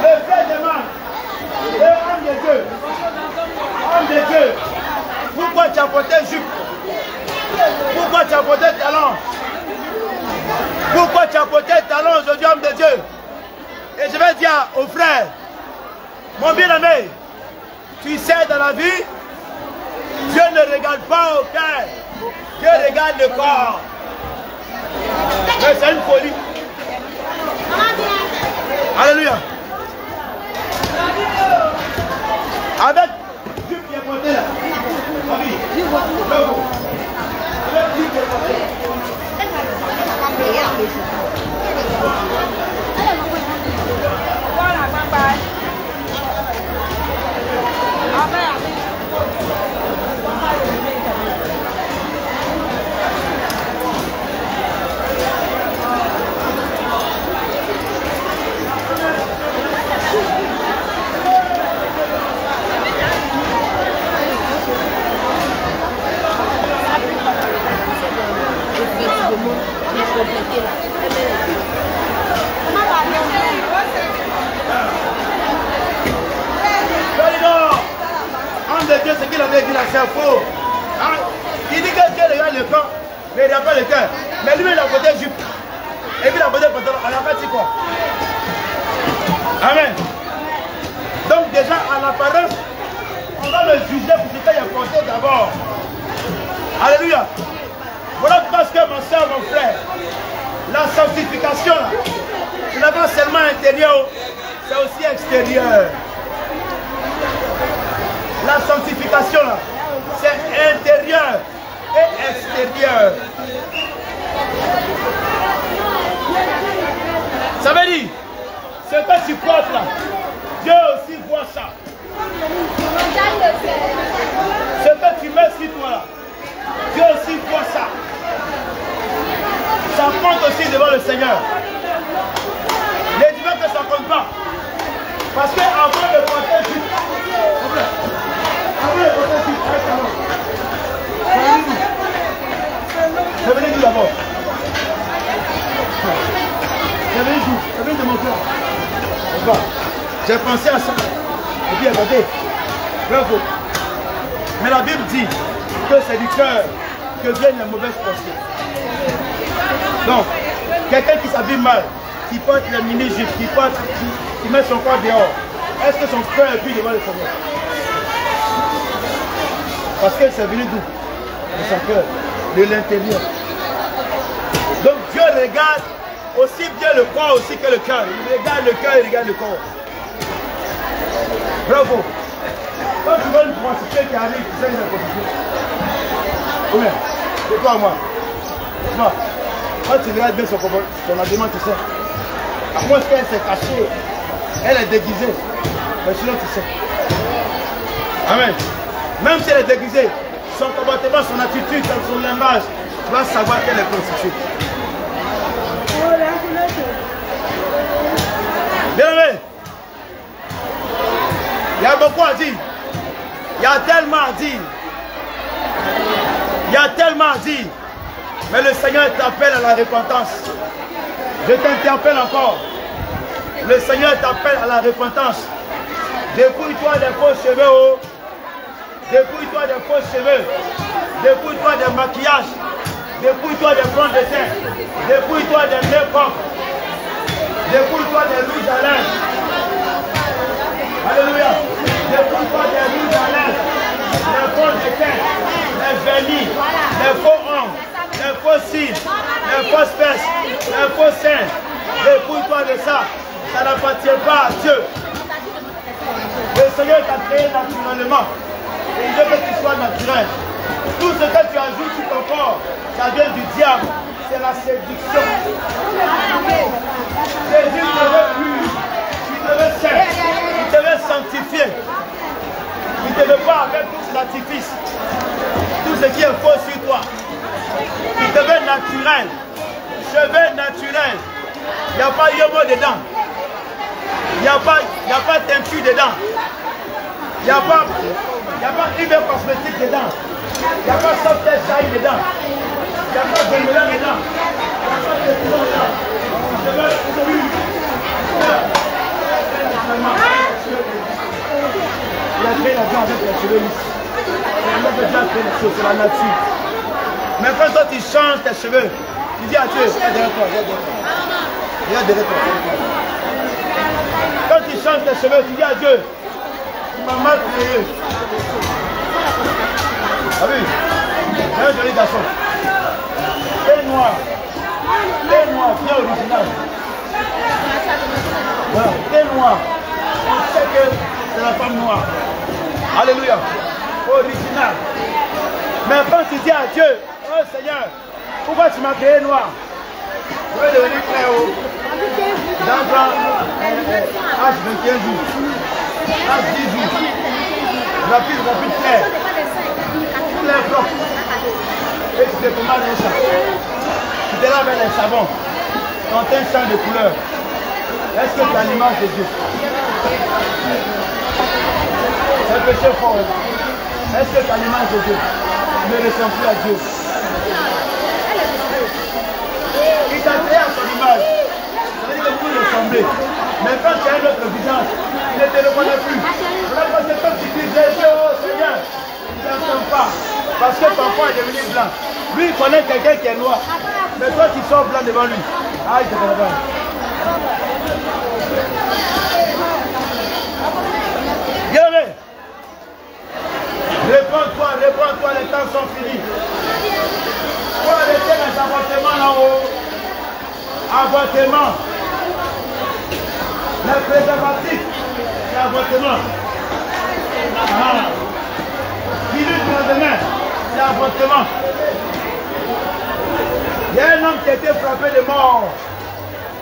Le frère demande, homme de Dieu, pourquoi tu as porté jupe? Pourquoi tu as porté talon? Pourquoi tu as porté talon aujourd'hui, homme de Dieu? Et je vais dire au frère, mon bien-aimé, tu sais dans la vie, Dieu ne regarde pas au cœur, Dieu regarde le corps. Mais c'est une folie. Alléluia. Avec Dieu qui est porté là. Homme de Dieu, ce qu'il avait dit là, c'est faux. Hein? Il dit que Dieu regarde le corps. mais il n'a pas le cœur. Mais lui, il a porté jupe. Et puis il a porté pantalon. On a fait quoi? Amen. Donc déjà, à l'apparence, on va le juger pour ce qu'il a porté d'abord. Alléluia. Voilà parce que ma soeur, mon frère, la sanctification, ce n'est pas seulement intérieur, c'est aussi extérieur. La sanctification, c'est intérieur et extérieur. Ça veut dire, ce que tu portes là, Dieu aussi voit ça. Ce que tu mets sur toi là, Dieu aussi voit ça. Ça compte aussi devant le Seigneur. Les divins que ça ne compte pas. Parce qu'avant de porter Dieu, avant de porter Dieu, revenez-nous d'abord. Revenez de mon cœur. J'ai pensé à ça. Et puis regardez. Bravo. Mais la Bible dit que c'est du cœur que viennent les mauvaises pensées. Donc, quelqu'un qui s'habille mal, qui porte les mini-jupes, qui met son corps dehors, est-ce que son cœur est plus devant le Seigneur? Parce que c'est venu d'où? De son cœur, de l'intérieur. Donc Dieu regarde aussi bien le corps aussi que le cœur. Il regarde le cœur, il regarde le corps. Bravo. Quand tu vois une prostituée qui arrive, tu sais une prostituée. Oui, c'est toi moi. Non. Quand tu regardes bien son habillement, tu sais. À moins qu'elle s'est cachée, elle est déguisée. Mais sinon tu sais. Amen. Même si elle est déguisée, son comportement, son attitude, son langage, tu vas savoir qu'elle est prostituée. Bien aimé, il y a beaucoup à dire. Il y a tellement à dire. Il y a tellement à dire. Mais le Seigneur t'appelle à la repentance. Je t'interpelle encore. Le Seigneur t'appelle à la repentance. Dépouille-toi des faux cheveux. Oh. Dépouille-toi des faux cheveux. Dépouille-toi des maquillages. Dépouille-toi des fonds de teint. Dépouille-toi des make-up. Dépouille-toi des rouges à lèvres. Alléluia. Dépouille-toi des rouges à lèvres. Les fonds de teint. Les vernis. Les faux ongles. Les faux cils. Les fausses fesses. Les faux seins. Dépouille-toi de ça. Ça n'appartient pas à Dieu. Le Seigneur t'a créé naturellement. Et il veut que tu sois naturel. Tout ce que tu ajoutes sur ton corps, ça vient du diable. C'est la séduction. Jésus te veut pur. Il te veut saint. Il te veut sanctifier. Il ne te veut pas avec tout cet artifice. Tout ce qui est faux sur toi. Il te veut naturel. Cheveux naturels. Il n'y a pas yomo dedans. Il n'y a pas teinture dedans. Il n'y a pas hyper cosmétique dedans. Il n'y a pas soft shine dedans. Il n'y a pas de mélange dedans. Il n'y a pas de mélange dedans. Il a créé la vie avec les cheveux lisses. Il a déjà créé les choses, c'est la nature. Mais quand toi tu changes tes cheveux, tu dis à Dieu, regarde derrière toi, regarde derrière toi. Regarde derrière toi. Quand tu changes tes cheveux, tu dis à Dieu, tu m'as mal créé. Ah oui, c'est un joli garçon. T'es noir, bien original. Voilà, t'es noir. On sait que c'est la femme noire. Alléluia. Original. Mais quand tu dis à Dieu, oh Seigneur, pourquoi tu m'as créé noir? Je vais devenir clair. Dans H 21 jours. H 10 jours. Rapide, clair. Clair propre. Et tu te commandes un sang. Tu te laves avec les savons. Quand un sang de couleur. Est-ce que tu as l'image de Dieu? C'est un péché fort. Est-ce que tu as l'image de Dieu? Tu ne ressembles plus à Dieu. Il t'a créé à son image. Ça veut dire que vous ressemblez. Mais quand tu as un autre visage, il ne te reconnaît plus. Voilà parce que quand tu dis Jésus, oh Seigneur, il ne t'entend pas. Parce que ton corps est devenu blanc. Lui, il connaît quelqu'un qui est noir. Mais toi, tu sors blanc devant lui. Ah, il te connaît pas. Bien-aimé. Réponds-toi, les temps sont finis. Il faut arrêter les avortements là-haut. Avortement. Les préservatifs, c'est avortement. Ah. Pilule du lendemain, c'est avortement. Il y a un homme qui a été frappé de mort.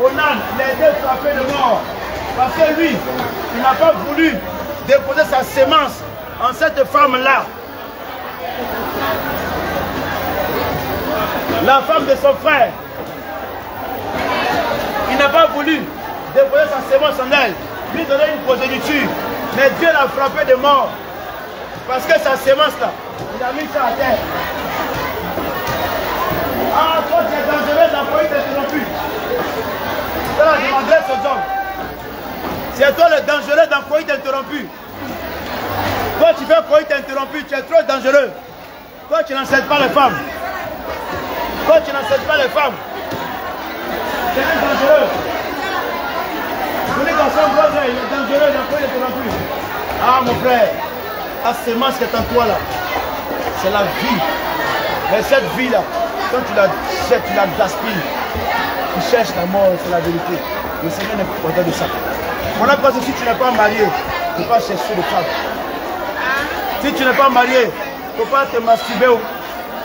Onan, il a été frappé de mort. Parce que lui, il n'a pas voulu déposer sa sémence en cette femme-là. La femme de son frère. Il n'a pas voulu déposer sa sémence en elle. Lui donner une progéniture. Mais Dieu l'a frappé de mort. Parce que sa sémence là, il a mis ça à terre. Ah, toi tu es dangereux dans le foyer interrompu. C'est là, je m'adresse aux hommes. C'est toi le dangereux dans le foyer interrompu. Toi tu fais foyer interrompu, tu es trop dangereux. Toi tu n'enseignes pas les femmes. Toi tu n'enseignes pas les femmes. Tu es dangereux. Vous dites dans son voisin, il est dangereux dans le foyer interrompu. Ah mon frère, la sémence qui est en toi là, c'est la vie. Mais cette vie là, quand tu la jettes, tu la gaspilles, tu cherches la mort, c'est la vérité. Le Seigneur n'est pas content de ça. Voilà parce que si tu n'es pas marié, tu ne peux pas chercher de femme. Si tu n'es pas marié, tu ne peux pas te masturber.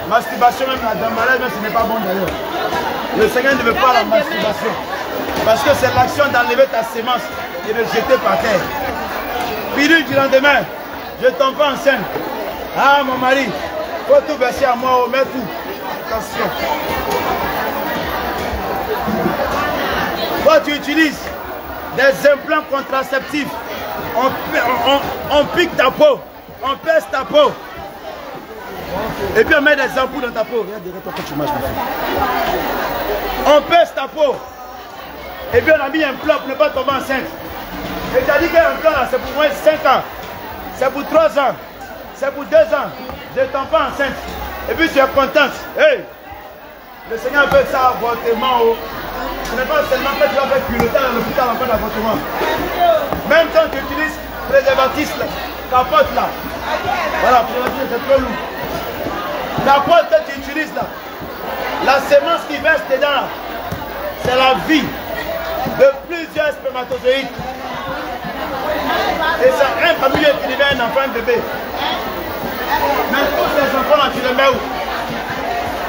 Masturbation même dans le mariage, même ce n'est pas bon d'ailleurs. Le Seigneur ne veut pas la masturbation. Parce que c'est l'action d'enlever ta sémence et de jeter par terre. Pilule du lendemain, je tombe pas enceinte. Ah mon mari, faut tout baisser à moi, on met tout. Attention. Toi tu utilises des implants contraceptifs. On pique ta peau, on pèse ta peau. Et puis on met des ampoules dans ta peau. Regarde, toi quand tu marches. On pèse ta peau. Et puis on a mis un plan pour ne pas tomber enceinte. Et tu as dit qu'un plan là c'est pour moins 5 ans. C'est pour 3 ans. C'est pour 2 ans. Je ne tombe pas enceinte. Et puis tu es contente. Hey! Le Seigneur veut ça avortement. Oh. Ce n'est pas seulement que tu vas faire piloter à l'hôpital en fait d'avortement. Même quand tu utilises préservatif, capote là. Voilà, préservatif c'est trop lourd. La pote que tu utilises là, la sémence qui verse dedans là, c'est la vie de plusieurs spermatozoïdes. Et c'est un parmi eux qui devient un enfant, un bébé. Mais tous ces enfants là, tu les mets où?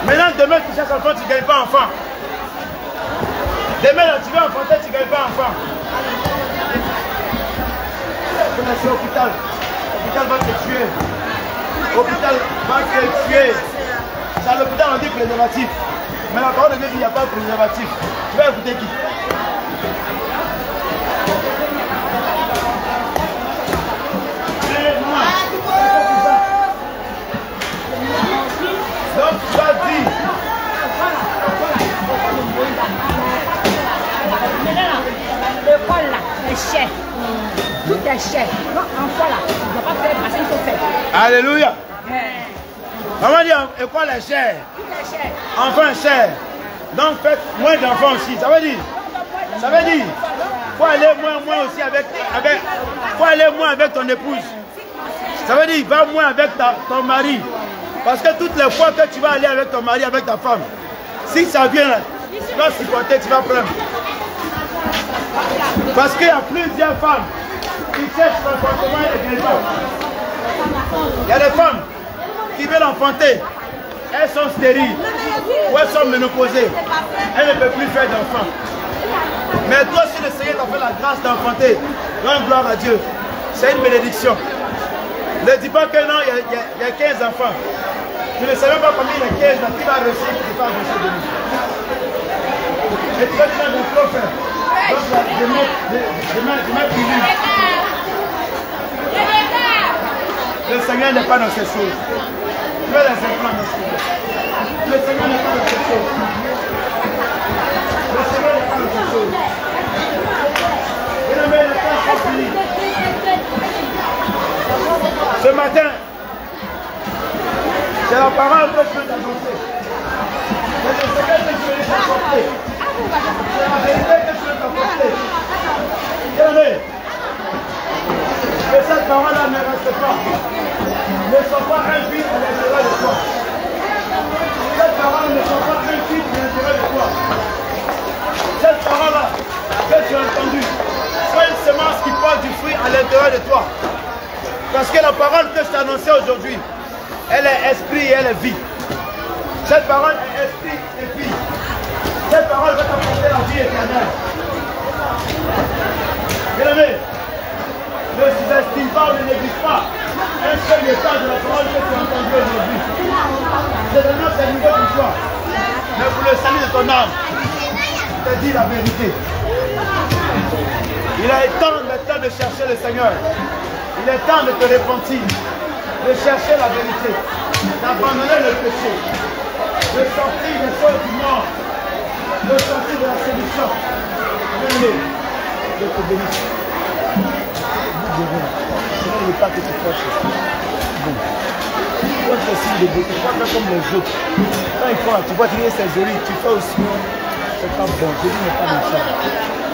Maintenant, demain, tu cherches enfant, tu ne gagnes pas enfant. Demain, là, tu veux enfanter, tu ne gagnes pas enfant. Tu es à l'hôpital. L'hôpital va te tuer. L'hôpital va te tuer. C'est à l'hôpital, on dit préservatif. Mais la parole de Dieu dit qu'il n'y a pas de préservatif. Tu vas écouter qui? Donc, tu vas dire. L'école là, est cher. Tout est cher. Donc, enfant là, tu ne dois pas faire parce qu'il faut faire. Alléluia. Maman dit, école est chère. Tout est cher. Enfant est cher. Donc, faites moins d'enfants aussi. Ça veut dire, faut aller moins aussi faut aller moins avec ton épouse. Ça veut dire, va moins avec ton mari. Parce que toutes les fois que tu vas aller avec ton mari, avec ta femme, si ça vient là, tu vas supporter, tu vas prendre. Parce qu'il y a plusieurs femmes qui cherchent l'enfantement et les femmes. Il y a des femmes qui veulent enfanter. Elles sont stériles ou elles sont ménopausées. Elles ne peuvent plus faire d'enfants. Mais toi, si le Seigneur t'a fait la grâce d'enfanter, rends gloire à Dieu. C'est une bénédiction. Ne dis pas que non, il y a 15 enfants. Tu ne sais même pas combien il y a 15 là, qui va réussir, qui va réussir de nous. Et tu vas dire, je peux faire. Donc là, je mets pilule. Le Seigneur n'est pas dans ces choses. Tu veux les implants dans ces choses. Le Seigneur n'est pas dans ces choses. Le Seigneur n'est pas dans ces choses. Et le meilleur temps sera fini. Ce matin, c'est la parole que je veux t'annoncer. C'est le secret que je vais t'apporter. C'est la vérité que je vais t'apporter. Bien-aimé, que cette parole-là ne reste pas. Ne sois pas invite à l'intérieur de toi. Cette parole ne soit pas invite à l'intérieur de toi. Cette parole-là que tu as entendue, soit une semence qui porte du fruit à l'intérieur de toi. Parce que la parole que je t'ai annoncée aujourd'hui, elle est esprit et elle est vie. Cette parole est esprit et vie. Cette parole va t'apporter la vie éternelle. Bien-aimé, ne sous-estime pas ou ne néglige pas un seul message de la parole que tu as entendu aujourd'hui. C'est vraiment c'est nouveau pour toi. Mais pour le salut de ton âme, je te dis la vérité. Il est temps maintenant de chercher le Seigneur. Il est temps de te repentir, de chercher la vérité, d'abandonner le péché, de sortir des choses du monde, de sortir de la séduction. Bien-aimé, je te bénisse. C'est le pas que tu prêches. Bon. Toi, tu es signe de beauté, tu vas faire comme les autres. Quand ils font, tu vois, tu dis c'est joli, tu fais aussi. C'est pas bon, je dis, n'est pas comme ça.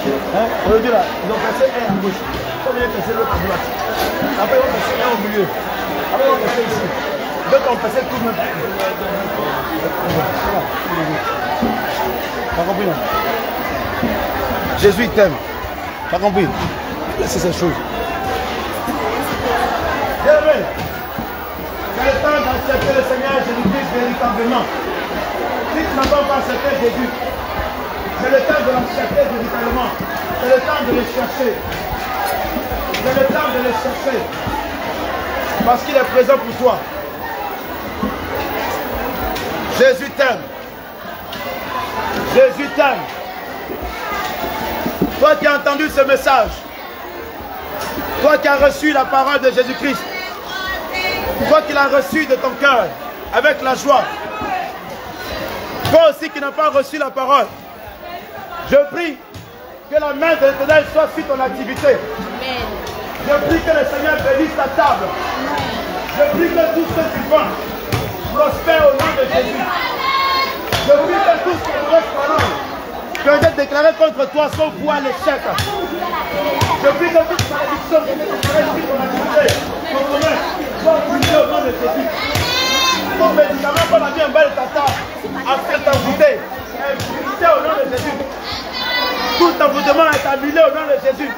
Hein? Aujourd'hui, là, ils ont passé un à gauche. Comme ils ont passé l'autre à droite. Après, ils ont passé un au milieu. Après, ils ont passé ici. D'autres ont passé tout le monde. Voilà. T'as compris, non? Jésus t'aime. T'as compris? C'est ces choses. Bien aimé, c'est le temps d'accepter le Seigneur Jésus-Christ véritablement. Si tu n'as pas accepté Jésus, c'est le temps de l'accepter véritablement. C'est le temps de le chercher. C'est le temps de le chercher. Parce qu'il est présent pour toi. Jésus t'aime. Jésus t'aime. Toi qui as entendu ce message, toi qui as reçu la parole de Jésus-Christ, toi qui l'as reçu de ton cœur, avec la joie, toi aussi qui n'as pas reçu la parole, je prie que la main de l'Éternel soit sur ton activité. Je prie que le Seigneur bénisse ta table. Je prie que tout ce que tu vends prospère au nom de Jésus. Je prie que tout ce que mauvaises paroles qui ont été déclarées contre toi sont vouées à l'échec. Je prie que toute malédiction qui est déclarée sur ton activité, ton commerce, soit brisée au nom de Jésus. Ton médicament pour la vie en bas de ta table, afin de t'envoûter, est brisé au nom de Jésus. Tout envoûtement est annulé au nom de Jésus.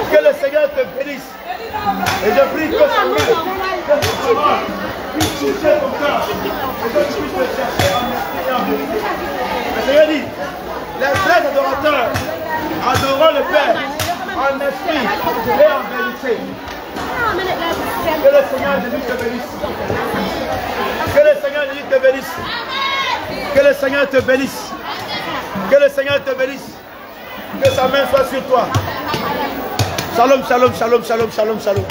Que le Seigneur te bénisse. Et je prie que ce mot, que ce parole puisse toucher ton cœur. Et que tu puisses te chercher en esprit et en vérité. Le Seigneur dit, les vrais adorateurs adoreront le Père en esprit et en vérité. Que le Seigneur Jésus te bénisse. Que le Seigneur Jésus te bénisse. Que le Seigneur te bénisse. Que le Seigneur te bénisse. Que sa main soit sur toi. Shalom, shalom, shalom, shalom, shalom, shalom.